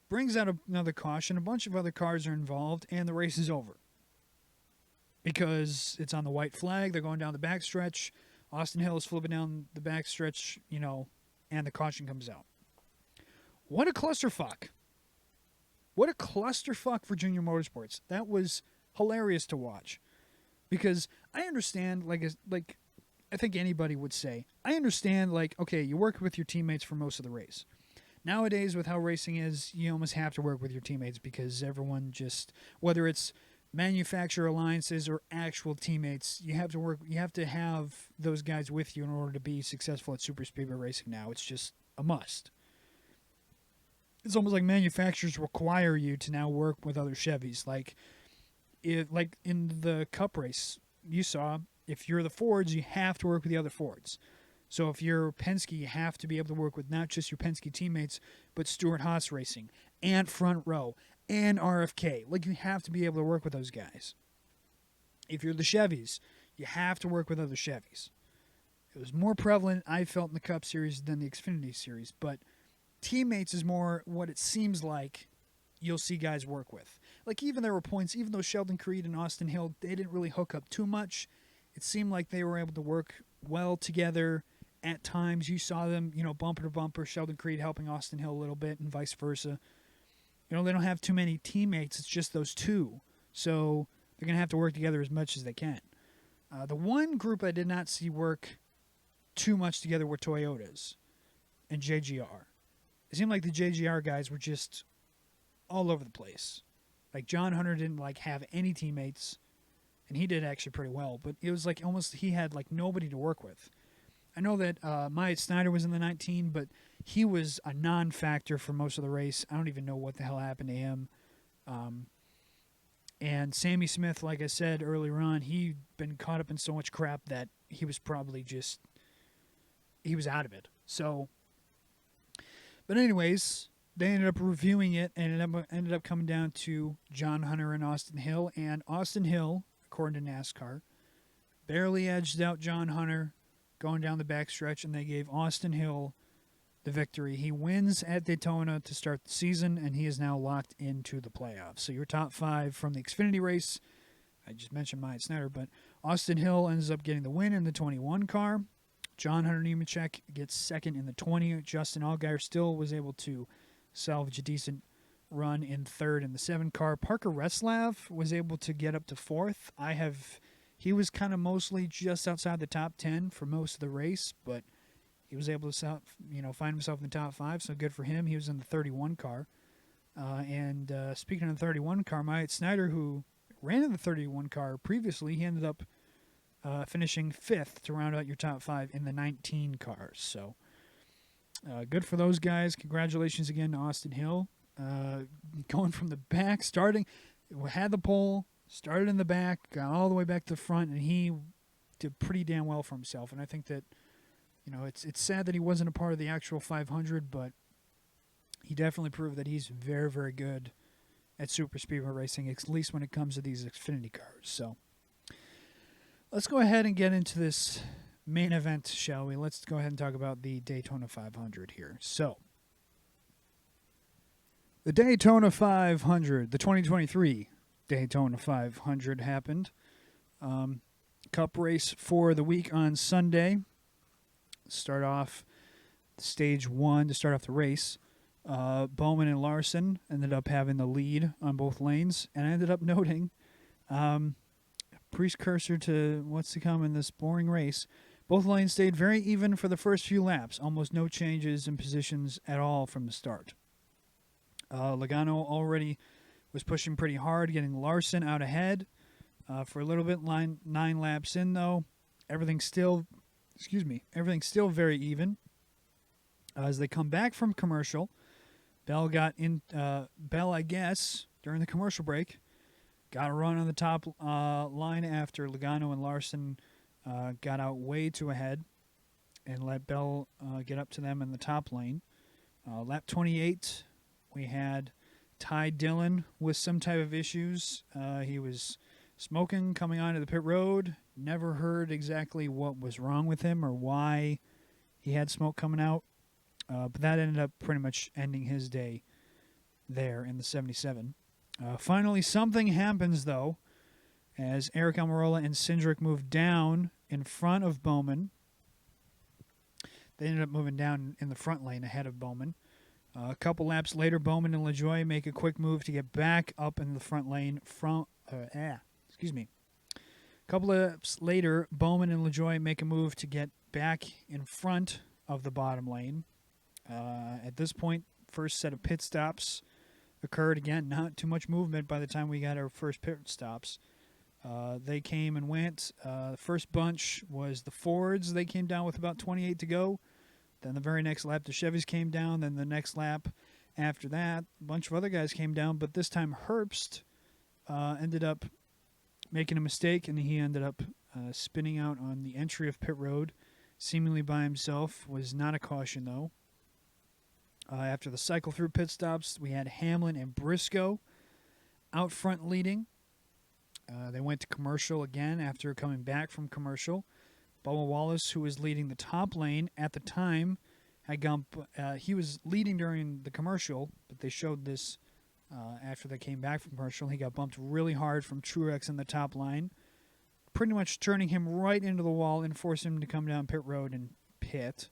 brings out another caution. A bunch of other cars are involved, and the race is over. Because it's on the white flag, they're going down the backstretch. Austin Hill is flipping down the backstretch, and the caution comes out. What a clusterfuck. What a clusterfuck for Junior Motorsports. That was hilarious to watch. Because I understand, like I think anybody would say, I understand, okay, you work with your teammates for most of the race. Nowadays, with how racing is, you almost have to work with your teammates because everyone just, whether it's manufacturer alliances or actual teammates, you have to have those guys with you in order to be successful at super speedway racing now. It's just a must. It's almost like manufacturers require you to now work with other Chevys. Like in the Cup race, you saw, if you're the Fords, you have to work with the other Fords. So if you're Penske, you have to be able to work with not just your Penske teammates, but Stewart-Haas Racing and Front Row and RFK. You have to be able to work with those guys. If you're the Chevys, you have to work with other Chevys. It was more prevalent, I felt, in the Cup Series than the Xfinity Series, but teammates is more what it seems like you'll see guys work with. Even there were points, even though Sheldon Creed and Austin Hill, they didn't really hook up too much, it seemed like they were able to work well together. At times, you saw them, bumper to bumper, Sheldon Creed helping Austin Hill a little bit and vice versa. They don't have too many teammates. It's just those two. So they're going to have to work together as much as they can. The one group I did not see work too much together were Toyotas and JGR. It seemed like the JGR guys were just all over the place. John Hunter didn't have any teammates, and he did actually pretty well, but it was almost he had nobody to work with. I know that Myatt Snyder was in the 19, but he was a non-factor for most of the race. I don't even know what the hell happened to him. And Sammy Smith, like I said earlier on, he'd been caught up in so much crap that he was probably he was out of it. So, but anyways, they ended up reviewing it, and it ended up coming down to John Hunter and Austin Hill. And Austin Hill, according to NASCAR, barely edged out John Hunter going down the backstretch, and they gave Austin Hill the victory. He wins at Daytona to start the season, and he is now locked into the playoffs. So your top five from the Xfinity race, I just mentioned Myatt Snyder, but Austin Hill ends up getting the win in the 21 car. John Hunter Nemechek gets second in the 20. Justin Allgaier still was able to salvage a decent run in third in the 7 car. Parker Reslav was able to get up to fourth. He was kind of mostly just outside the top 10 for most of the race, but he was able to find himself in the top 5, so good for him. He was in the 31 car. And speaking of the 31 car, Myatt Snyder, who ran in the 31 car previously, he ended up finishing 5th to round out your top 5 in the 19 cars. So good for those guys. Congratulations again to Austin Hill. Going from the back, had the pole, started in the back, got all the way back to the front, and he did pretty damn well for himself. And I think that it's sad that he wasn't a part of the actual 500, but he definitely proved that he's very, very good at super speedway racing, at least when it comes to these Xfinity cars. So let's go ahead and get into this main event, shall we? Let's go ahead and talk about the Daytona 500 here. So the Daytona 500, the 2023 Daytona 500 happened. Cup race for the week on Sunday. Start off stage one to start off the race. Bowman and Larson ended up having the lead on both lanes, and I ended up noting, precursor to what's to come in this boring race, both lanes stayed very even for the first few laps, almost no changes in positions at all from the start. Logano already was pushing pretty hard, getting Larson out ahead. For a little bit, 9 laps in, though, everything's still very even. As they come back from commercial, Bell, I guess, during the commercial break, got a run on the top line after Logano and Larson got out way too ahead and let Bell get up to them in the top lane. Lap 28, we had Ty Dillon with some type of issues. He was smoking coming onto the pit road. Never heard exactly what was wrong with him or why he had smoke coming out. But that ended up pretty much ending his day there in the 77. Finally, something happens, though, as Eric Almirola and Cindric moved down in front of Bowman. They ended up moving down in the front lane ahead of Bowman. A couple laps later, Bowman and LaJoie make a quick move to get back up in the front lane. A couple of laps later, Bowman and LaJoie make a move to get back in front of the bottom lane. At this point, first set of pit stops occurred. Again, not too much movement by the time we got our first pit stops. They came and went. The first bunch was the Fords. They came down with about 28 to go. Then the very next lap, the Chevys came down. Then the next lap after that, a bunch of other guys came down. But this time, Herbst ended up making a mistake, and he ended up spinning out on the entry of pit road, seemingly by himself. Was not a caution, though. After the cycle through pit stops, we had Hamlin and Briscoe out front leading. They went to commercial again after coming back from commercial. Bubba Wallace, who was leading the top lane at the time, he was leading during the commercial, but they showed this after they came back from commercial. He got bumped really hard from Truex in the top line, pretty much turning him right into the wall and forcing him to come down pit road and pit.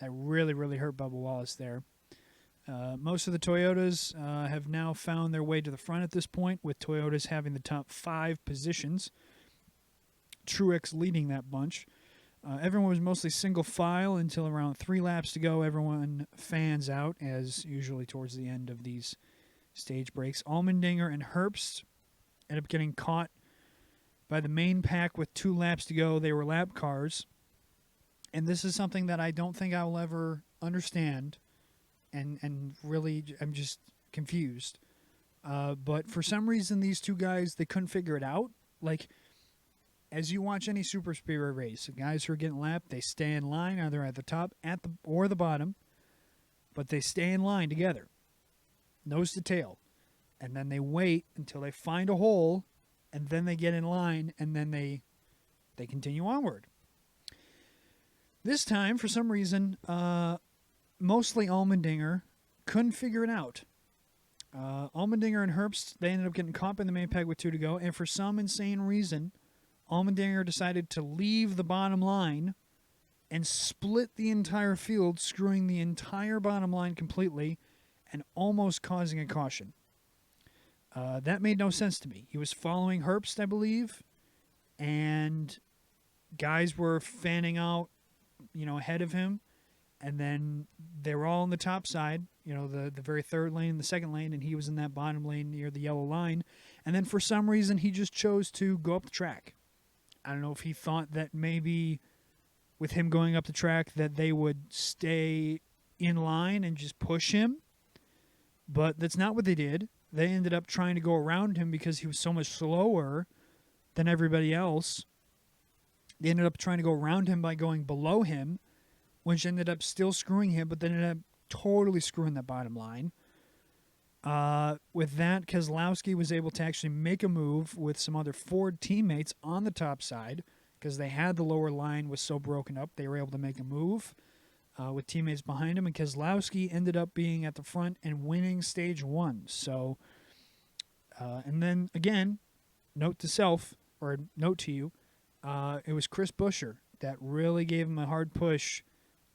That really, really hurt Bubba Wallace there. Most of the Toyotas have now found their way to the front at this point, with Toyotas having the top 5 positions. Truex leading that bunch. Everyone was mostly single file until around 3 laps to go. Everyone fans out, as usually towards the end of these stage breaks. Allmendinger and Herbst ended up getting caught by the main pack with 2 laps to go. They were lap cars. And this is something that I don't think I will ever understand, and really I'm just confused. But for some reason, these two guys, they couldn't figure it out. Like, as you watch any super speedway race, the guys who are getting lapped, they stay in line, either at the top or the bottom, but they stay in line together, nose to tail. And then they wait until they find a hole, and then they get in line, and then they continue onward. This time, for some reason, mostly Allmendinger couldn't figure it out. Allmendinger and Herbst, they ended up getting caught in the main pack with 2 to go, and for some insane reason, Allmendinger decided to leave the bottom line and split the entire field, screwing the entire bottom line completely and almost causing a caution. That made no sense to me. He was following Herbst, I believe, and guys were fanning out, ahead of him, and then they were all on the top side, the very third lane, the second lane, and he was in that bottom lane near the yellow line, and then for some reason he just chose to go up the track. I don't know if he thought that maybe with him going up the track that they would stay in line and just push him, but that's not what they did. They ended up trying to go around him because he was so much slower than everybody else. They ended up trying to go around him by going below him, which ended up still screwing him, but then ended up totally screwing that bottom line. With that, Keselowski was able to actually make a move with some other Ford teammates on the top side because they had the lower line was so broken up. They were able to make a move with teammates behind him, and Keselowski ended up being at the front and winning stage 1. So, and then again, note to self, or note to you, it was Chris Buescher that really gave him a hard push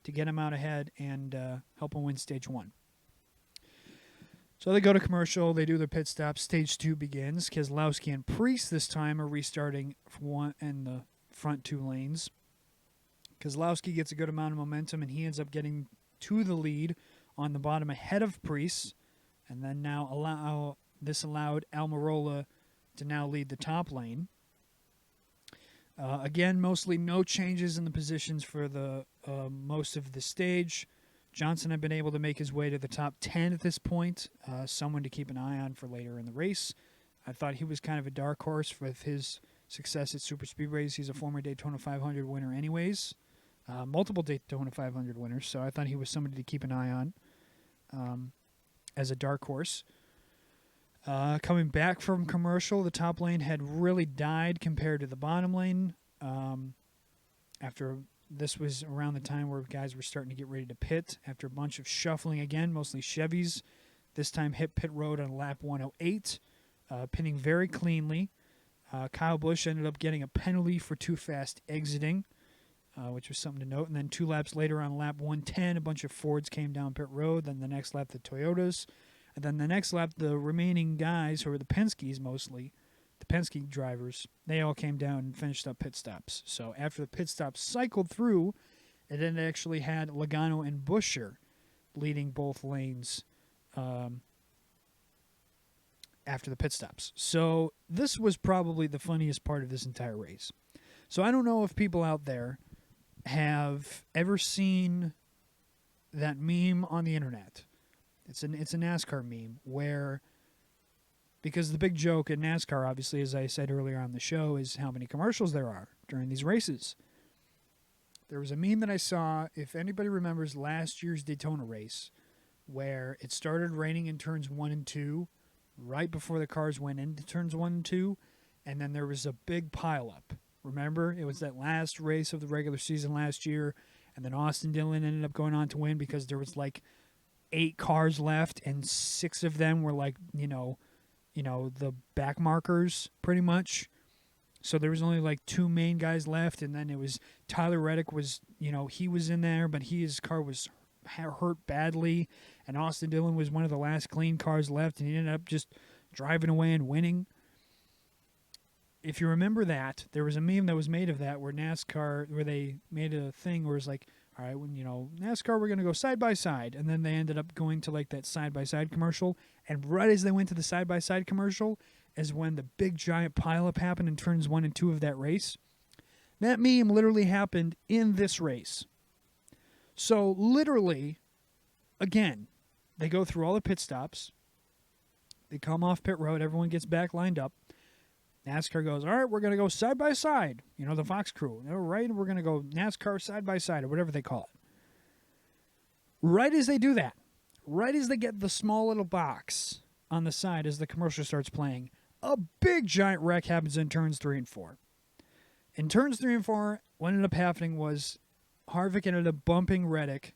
to get him out ahead and help him win stage 1. So they go to commercial, they do their pit stop, stage 2 begins. Keselowski and Priest this time are restarting one in the front 2 lanes. Keselowski gets a good amount of momentum, and he ends up getting to the lead on the bottom ahead of Priest, and then now allowed Almirola to now lead the top lane. Again, mostly no changes in the positions for the most of the stage. Johnson had been able to make his way to the top 10 at this point, someone to keep an eye on for later in the race. I thought he was kind of a dark horse with his success at super speedways. He's a former Daytona 500 winner anyways, multiple Daytona 500 winners, so I thought he was somebody to keep an eye on as a dark horse. Coming back from commercial, the top lane had really died compared to the bottom lane. After this was around the time where guys were starting to get ready to pit after a bunch of shuffling again, mostly Chevys. This time hit pit road on lap 108, pitting very cleanly. Kyle Busch ended up getting a penalty for too fast exiting, which was something to note. And then 2 laps later on lap 110, a bunch of Fords came down pit road. Then the next lap, the Toyotas. And then the next lap, the remaining guys, who were the Penske's mostly, the Penske drivers, they all came down and finished up pit stops. So after the pit stops cycled through, it then actually had Logano and Buescher leading both lanes after the pit stops. So this was probably the funniest part of this entire race. So I don't know if people out there have ever seen that meme on the internet. It's a NASCAR meme where, because the big joke in NASCAR, obviously, as I said earlier on the show, is how many commercials there are during these races. There was a meme that I saw, if anybody remembers last year's Daytona race, where it started raining in turns 1 and 2, right before the cars went into turns 1 and 2, and then there was a big pileup. Remember? It was that last race of the regular season last year, and then Austin Dillon ended up going on to win because there was like 8 cars left, and 6 of them were like, you know, the back markers pretty much. So there was only like 2 main guys left, and then it was Tyler Reddick was, he was in there, but his car was hurt badly, and Austin Dillon was one of the last clean cars left, and he ended up just driving away and winning. If you remember that, there was a meme that was made of that where they made a thing where it's like, all right, when NASCAR, we're going to go side by side. And then they ended up going to like that side by side commercial. And right as they went to the side by side commercial is when the big giant pileup happened in turns 1 and 2 of that race. That meme literally happened in this race. So literally, again, they go through all the pit stops. They come off pit road. Everyone gets back lined up. NASCAR goes, all right, we're going to go side by side. The Fox crew. All right, we're going to go NASCAR side by side, or whatever they call it. Right as they do that, right as they get the small little box on the side as the commercial starts playing, a big giant wreck happens in turns 3 and 4. In turns 3 and 4, what ended up happening was Harvick ended up bumping Reddick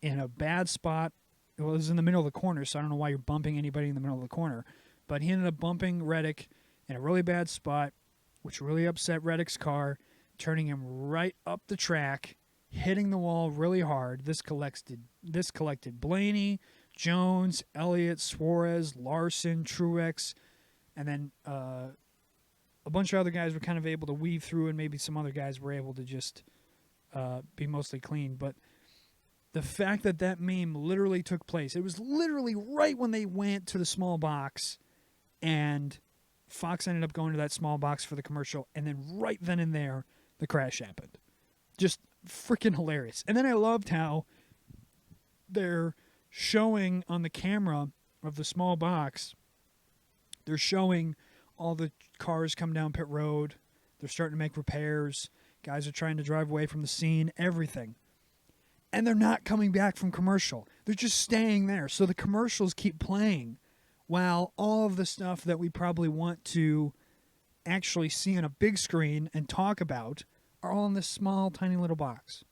in a bad spot. It was in the middle of the corner, so I don't know why you're bumping anybody in the middle of the corner. But he ended up bumping Reddick in a really bad spot, which really upset Reddick's car, turning him right up the track, hitting the wall really hard. This collected Blaney, Jones, Elliott, Suarez, Larson, Truex, and then a bunch of other guys were kind of able to weave through, and maybe some other guys were able to just be mostly clean. But the fact that meme literally took place, it was literally right when they went to the small box, and Fox ended up going to that small box for the commercial, and then right then and there, the crash happened. Just freaking hilarious. And then I loved how they're showing on the camera of the small box, they're showing all the cars come down pit road. They're starting to make repairs. Guys are trying to drive away from the scene, everything. And they're not coming back from commercial. They're just staying there. So the commercials keep playing while all of the stuff that we probably want to actually see on a big screen and talk about are all in this small, tiny little box.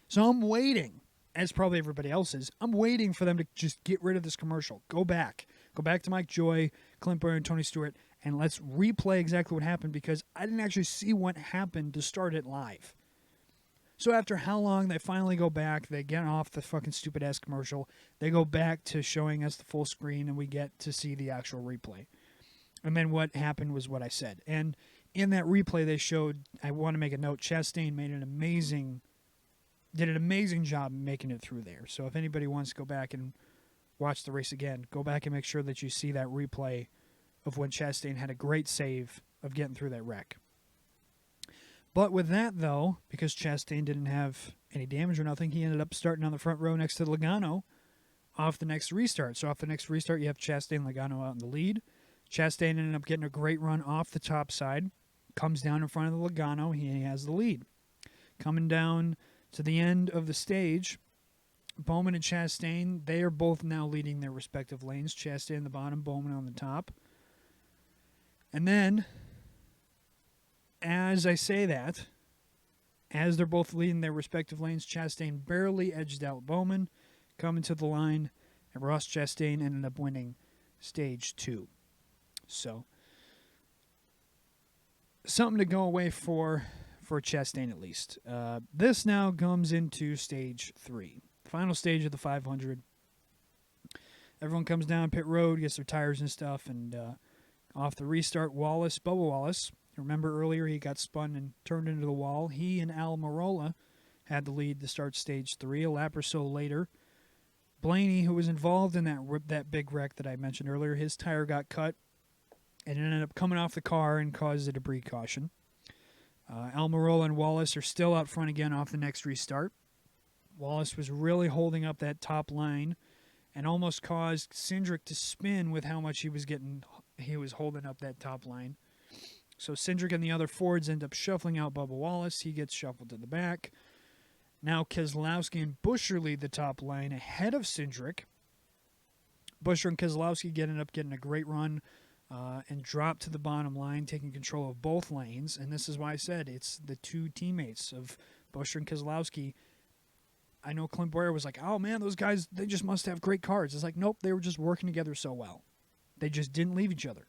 So I'm waiting, as probably everybody else is, I'm waiting for them to just get rid of this commercial. Go back. Go back to Mike Joy, Clint Boyer, and Tony Stewart, and let's replay exactly what happened because I didn't actually see what happened to start it live. So after how long, they finally go back, they get off the fucking stupid-ass commercial, they go back to showing us the full screen, and we get to see the actual replay. And then what happened was what I said. And in that replay they showed, I want to make a note, Chastain did an amazing job making it through there. So if anybody wants to go back and watch the race again, go back and make sure that you see that replay of when Chastain had a great save of getting through that wreck. But with that, though, because Chastain didn't have any damage or nothing, he ended up starting on the front row next to Logano off the next restart. So off the next restart, you have Chastain and Logano out in the lead. Chastain ended up getting a great run off the top side, comes down in front of the Logano, he has the lead. Coming down to the end of the stage, Bowman and Chastain, they are both now leading their respective lanes. Chastain on the bottom, Bowman on the top. And then, as I say that, as they're both leading their respective lanes, Chastain barely edged out Bowman, coming to the line, and Ross Chastain ended up winning stage 2. So, something to go away for Chastain at least. This now comes into stage 3, final stage of the 500. Everyone comes down pit road, gets their tires and stuff, and off the restart, Bubba Wallace. Remember earlier he got spun and turned into the wall. He and Almirola had the lead to start stage 3. A lap or so later, Blaney, who was involved in that big wreck that I mentioned earlier, his tire got cut and it ended up coming off the car and caused a debris caution. Almirola and Wallace are still out front again off the next restart. Wallace was really holding up that top line and almost caused Cindric to spin with how much he was holding up that top line. So Cindric and the other Fords end up shuffling out Bubba Wallace. He gets shuffled to the back. Now Keselowski and Buescher lead the top line ahead of Cindric. Buescher and Keselowski end up getting a great run and drop to the bottom line, taking control of both lanes. And this is why I said it's the two teammates of Buescher and Keselowski. I know Clint Boyer was like, oh man, those guys, they just must have great cars. It's like, nope, they were just working together so well. They just didn't leave each other.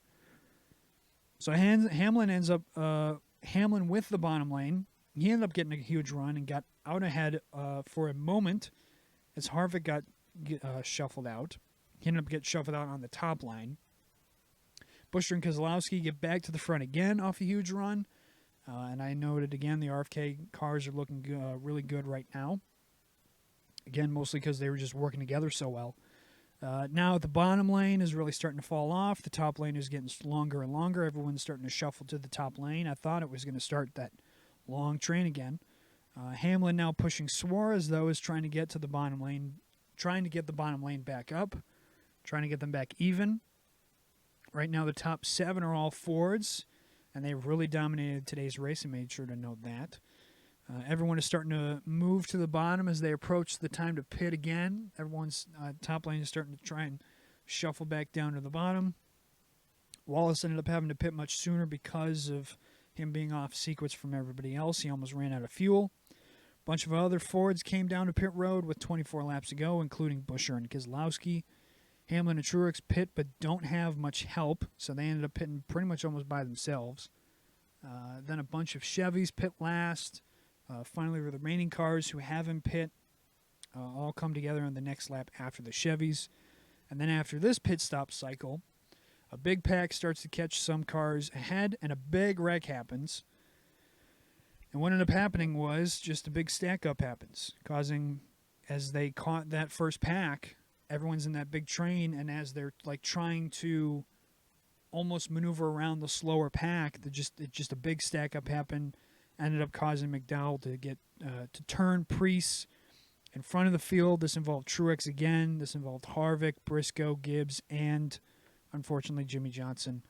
So Hamlin ends up, Hamlin with the bottom lane, he ended up getting a huge run and got out ahead for a moment as Harvick got shuffled out. He ended up getting shuffled out on the top line. Buescher and Keselowski get back to the front again off a huge run. And I noted again, the RFK cars are looking really good right now. Again, mostly because they were just working together so well. Now the bottom lane is really starting to fall off. The top lane is getting longer and longer. Everyone's starting to shuffle to the top lane. I thought it was going to start that long train again. Hamlin now pushing Suarez, though, is trying to get to the bottom lane, trying to get the bottom lane back up, trying to get them back even. Right now the top 7 are all Fords, and they've really dominated today's race and made sure to note that. Everyone is starting to move to the bottom as they approach the time to pit again. Everyone's top lane is starting to try and shuffle back down to the bottom. Wallace ended up having to pit much sooner because of him being off sequence from everybody else. He almost ran out of fuel. A bunch of other Fords came down to pit road with 24 laps to go, including Buescher and Keselowski. Hamlin and Truex pit but don't have much help, so they ended up pitting pretty much almost by themselves. Then a bunch of Chevys pit last. Finally, the remaining cars who haven't pit all come together on the next lap after the Chevys. And then after this pit stop cycle, a big pack starts to catch some cars ahead, and a big wreck happens. And what ended up happening was just a big stack-up happens, causing, as they caught that first pack, everyone's in that big train, and as they're like trying to almost maneuver around the slower pack, just a big stack-up happened. Ended up causing McDowell to get to turn Preece in front of the field. This involved Truex again. This involved Harvick, Briscoe, Gibbs, and unfortunately Jimmy Johnson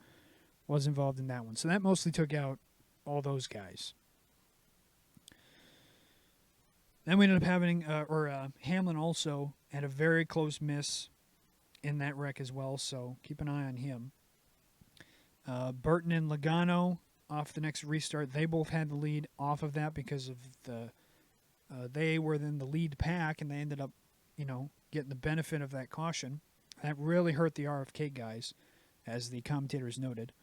was involved in that one. So that mostly took out all those guys. Then we ended up having, Hamlin also had a very close miss in that wreck as well, so keep an eye on him. Burton and Logano off the next restart, they both had the lead off of that because of they were in the lead pack, and they ended up, getting the benefit of that caution. That really hurt the RFK guys, as the commentators noted.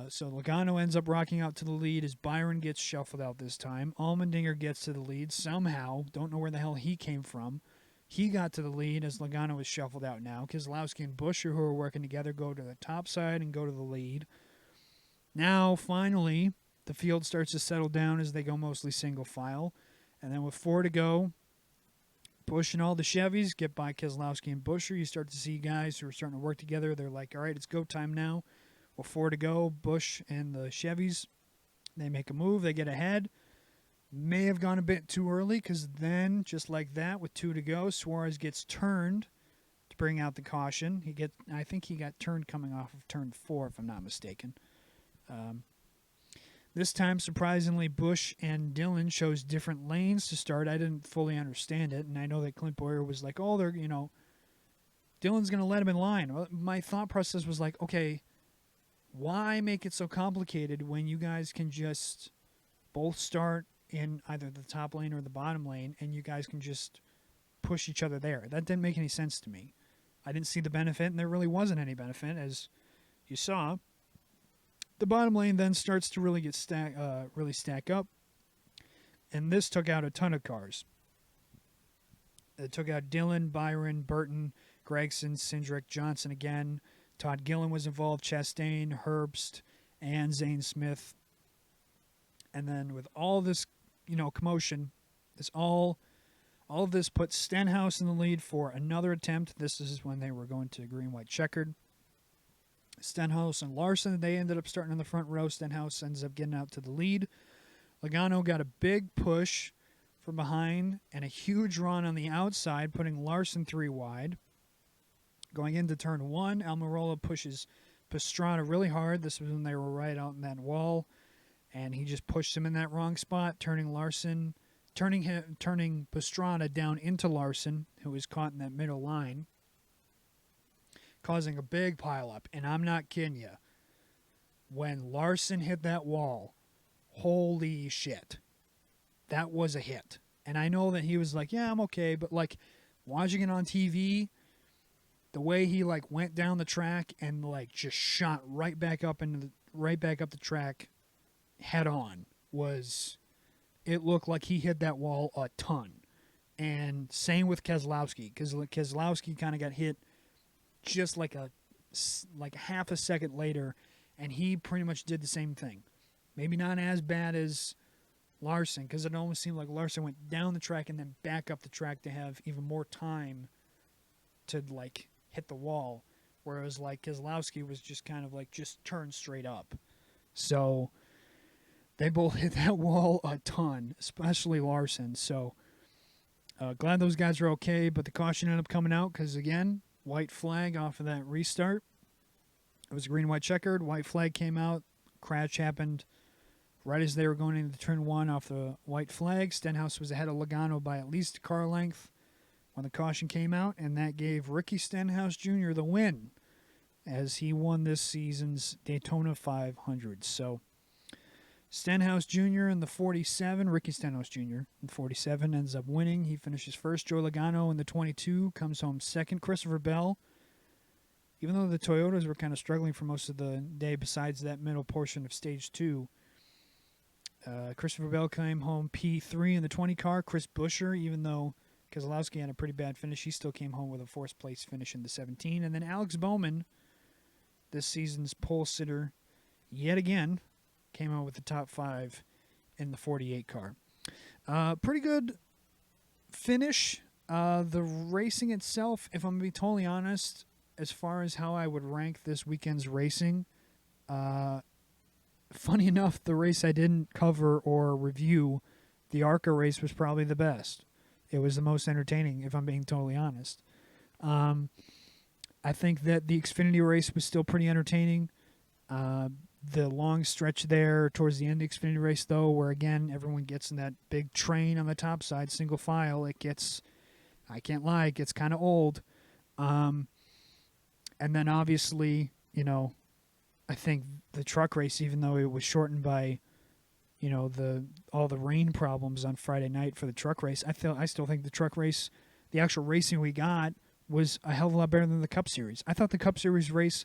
So Logano ends up rocking out to the lead as Byron gets shuffled out this time. Allmendinger gets to the lead somehow. Don't know where the hell he came from. He got to the lead as Logano was shuffled out now. Keselowski and Buescher, who are working together, go to the top side and go to the lead. Now, finally, the field starts to settle down as they go mostly single file. And then with 4 to go, Busch and all the Chevys get by Keselowski and Buescher. You start to see guys who are starting to work together. They're like, all right, it's go time now. With 4 to go, Busch and the Chevys, they make a move. They get ahead. May have gone a bit too early because then, just like that, with 2 to go, Suarez gets turned to bring out the caution. I think he got turned coming off of turn 4, if I'm not mistaken. This time, surprisingly, Busch and Dillon chose different lanes to start. I didn't fully understand it, and I know that Clint Boyer was like, oh, Dillon's going to let him in line. Well, my thought process was like, okay, why make it so complicated when you guys can just both start in either the top lane or the bottom lane, and you guys can just push each other there? That didn't make any sense to me. I didn't see the benefit, and there really wasn't any benefit, as you saw. The bottom lane then starts to really get stack up, and this took out a ton of cars. It took out Dillon, Byron, Burton, Gregson, Cindric, Johnson again. Todd Gillen was involved, Chastain, Herbst, and Zane Smith. And then with all this, commotion, all of this put Stenhouse in the lead for another attempt. This is when they were going to green-white checkered. Stenhouse and Larson, they ended up starting in the front row. Stenhouse ends up getting out to the lead. Logano got a big push from behind and a huge run on the outside, putting Larson 3 wide. Going into turn 1, Almirola pushes Pastrana really hard. This was when they were right out in that wall, and he just pushed him in that wrong spot, turning Pastrana down into Larson, who was caught in that middle line, causing a big pileup. And I'm not kidding you. When Larson hit that wall, holy shit, that was a hit. And I know that he was like, yeah, I'm okay, but watching it on TV, the way he went down the track and just shot right back up the track head on it looked like he hit that wall a ton. And same with Keselowski, because Keselowski kind of got hit just like half a second later, and he pretty much did the same thing. Maybe not as bad as Larson, because it almost seemed like Larson went down the track and then back up the track to have even more time to hit the wall, whereas Keselowski was just kind of just turned straight up. So they both hit that wall a ton, especially Larson. So glad those guys are okay, but the caution ended up coming out because, again, white flag off of that restart. It was green-white checkered. White flag came out. Crash happened right as they were going into turn 1 off the white flag. Stenhouse was ahead of Logano by at least a car length when the caution came out, and that gave Ricky Stenhouse Jr. the win as he won this season's Daytona 500. So Stenhouse Jr. in the 47, Ricky Stenhouse Jr. in the 47 ends up winning. He finishes first. Joe Logano in the 22 comes home second. Christopher Bell, even though the Toyotas were kind of struggling for most of the day besides that middle portion of stage 2, Christopher Bell came home P3 in the 20 car. Chris Buescher, even though Keselowski had a pretty bad finish, he still came home with a fourth place finish in the 17. And then Alex Bowman, this season's pole sitter, yet again, came out with the top 5 in the 48 car. Pretty good finish. The racing itself, if I'm going to be totally honest, as far as how I would rank this weekend's racing, funny enough, the race I didn't cover or review, the ARCA race, was probably the best. It was the most entertaining, if I'm being totally honest. I think that the Xfinity race was still pretty entertaining. The long stretch there towards the end of the Xfinity race, though, where again everyone gets in that big train on the top side, single file, it gets, I can't lie, it gets kind of old. And then obviously, I think the truck race, even though it was shortened by, all the rain problems on Friday night for the truck race, I still think the truck race, the actual racing we got, was a hell of a lot better than the Cup Series. I thought the Cup Series race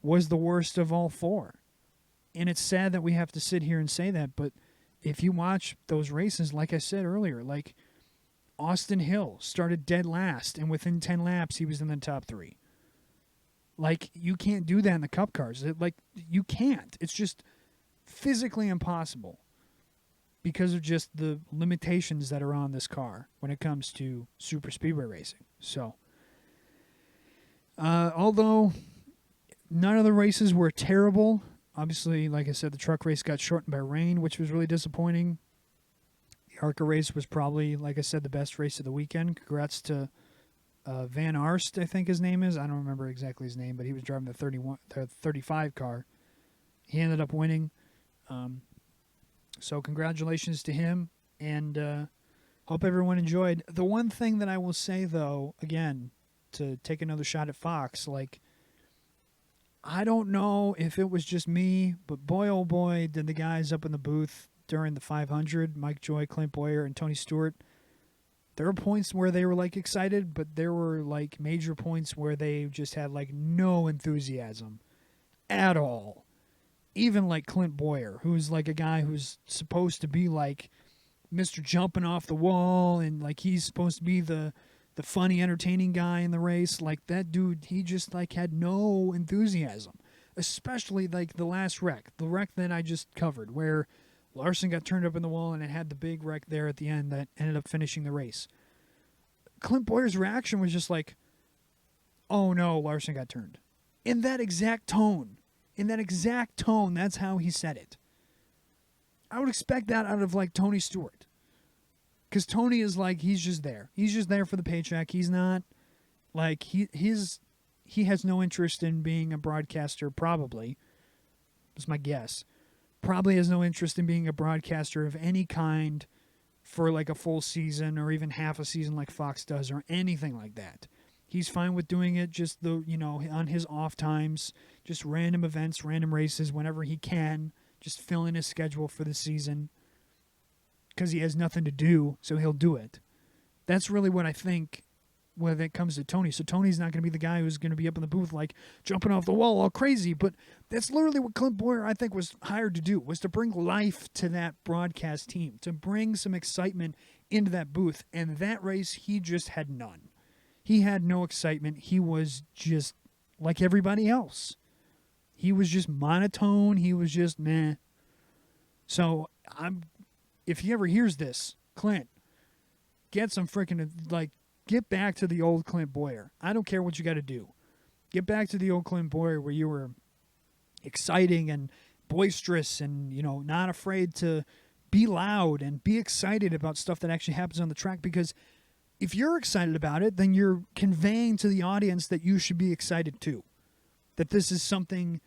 was the worst of all four. And it's sad that we have to sit here and say that, but if you watch those races, like I said earlier, like Austin Hill started dead last, and within 10 laps, he was in the top 3. Like, you can't do that in the Cup cars. You can't. It's just physically impossible because of just the limitations that are on this car when it comes to super speedway racing. So, although none of the races were terrible, obviously, like I said, the truck race got shortened by rain, which was really disappointing. The ARCA race was probably, like I said, the best race of the weekend. Congrats to Van Aerst, I think his name is. I don't remember exactly his name, but he was driving the 35 car. He ended up winning. So congratulations to him, and hope everyone enjoyed. The one thing that I will say, though, again, to take another shot at Fox, I don't know if it was just me, but boy, oh boy, did the guys up in the booth during the 500, Mike Joy, Clint Boyer, and Tony Stewart, there were points where they were, excited, but there were, major points where they just had, no enthusiasm at all. Even, Clint Boyer, who's, a guy who's supposed to be, Mr. Jumping off the wall, and, he's supposed to be the funny, entertaining guy in the race. That dude, he just, had no enthusiasm. Especially, the last wreck. The wreck that I just covered, where Larson got turned up in the wall, and it had the big wreck there at the end that ended up finishing the race. Clint Boyer's reaction was just oh no, Larson got turned. In that exact tone. That's how he said it. I would expect that out of, Tony Stewart. Because Tony is he's just there. He's just there for the paycheck. He's not he has no interest in being a broadcaster, probably. That's my guess. Probably has no interest in being a broadcaster of any kind for a full season or even half a season like Fox does or anything like that. He's fine with doing it just on his off times, just random events, random races whenever he can, just fill in his schedule for the season. Because he has nothing to do, so he'll do it. That's really what I think when it comes to Tony. So Tony's not going to be the guy who's going to be up in the booth jumping off the wall all crazy. But that's literally what Clint Boyer, I think, was hired to do, was to bring life to that broadcast team, to bring some excitement into that booth. And that race, he just had none. He had no excitement. He was just like everybody else. He was just monotone. He was just meh. So if he ever hears this, Clint, get some freaking, get back to the old Clint Boyer. I don't care what you got to do. Get back to the old Clint Boyer where you were exciting and boisterous and, not afraid to be loud and be excited about stuff that actually happens on the track. Because if you're excited about it, then you're conveying to the audience that you should be excited too. That this is something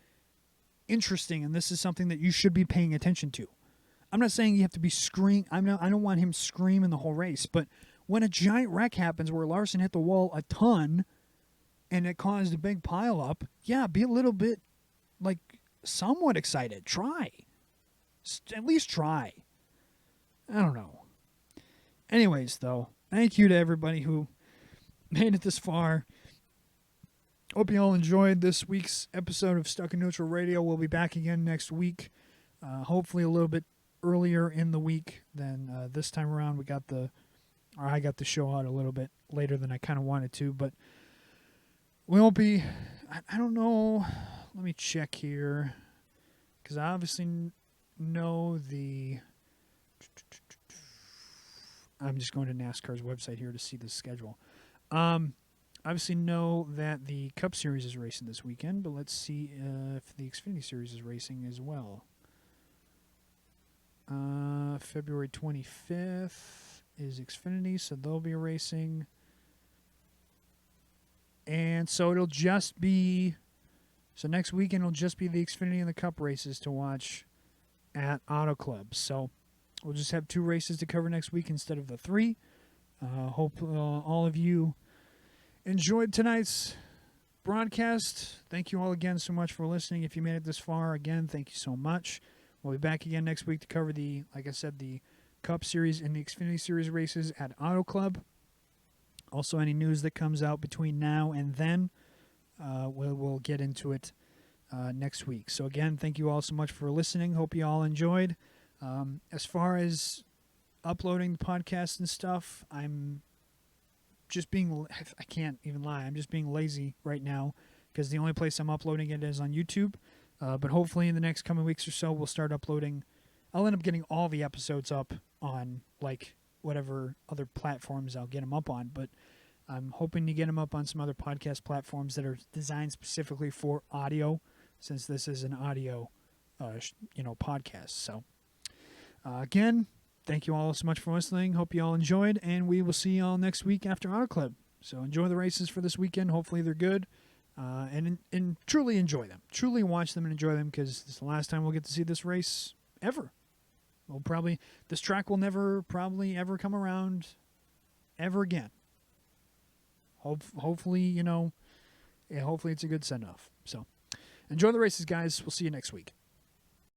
interesting and this is something that you should be paying attention to. I'm not saying you have to be screaming. I don't want him screaming the whole race. But when a giant wreck happens where Larson hit the wall a ton and it caused a big pile up, yeah, be a little bit, somewhat excited. Try. At least try. I don't know. Anyways, though, thank you to everybody who made it this far. Hope you all enjoyed this week's episode of Stuck in Neutral Radio. We'll be back again next week. Hopefully a little bit earlier in the week than this time around. I got the show out a little bit later than I kind of wanted to, but we won't be, I don't know, let me check here, because I obviously know I'm just going to NASCAR's website here to see the schedule. Obviously know that the Cup Series is racing this weekend, but let's see if the Xfinity Series is racing as well. February 25th is Xfinity, so they'll be racing. And so it'll just be So next weekend will just be the Xfinity and the Cup races to watch at Auto Club. So we'll just have 2 races to cover next week instead of the 3. Hope all of you enjoyed tonight's broadcast. Thank you all again so much for listening. If you made it this far, again, thank you so much. We'll be back again next week to cover like I said, the Cup Series and the Xfinity Series races at Auto Club. Also, any news that comes out between now and then, we'll get into it next week. So again, thank you all so much for listening. Hope you all enjoyed. As far as uploading the podcast and stuff, I'm just I can't even lie, I'm just being lazy right now because the only place I'm uploading it is on YouTube. But hopefully in the next coming weeks or so, we'll start uploading. I'll end up getting all the episodes up on like whatever other platforms I'll get them up on, but I'm hoping to get them up on some other podcast platforms that are designed specifically for audio, since this is an audio, podcast. So, again, thank you all so much for listening. Hope you all enjoyed, and we will see you all next week after Auto Club. So enjoy the races for this weekend. Hopefully they're good, and truly enjoy them. Truly watch them and enjoy them, because this is the last time we'll get to see this race ever. This track will never probably ever come around ever again. Hopefully, hopefully it's a good send-off. So enjoy the races, guys. We'll see you next week.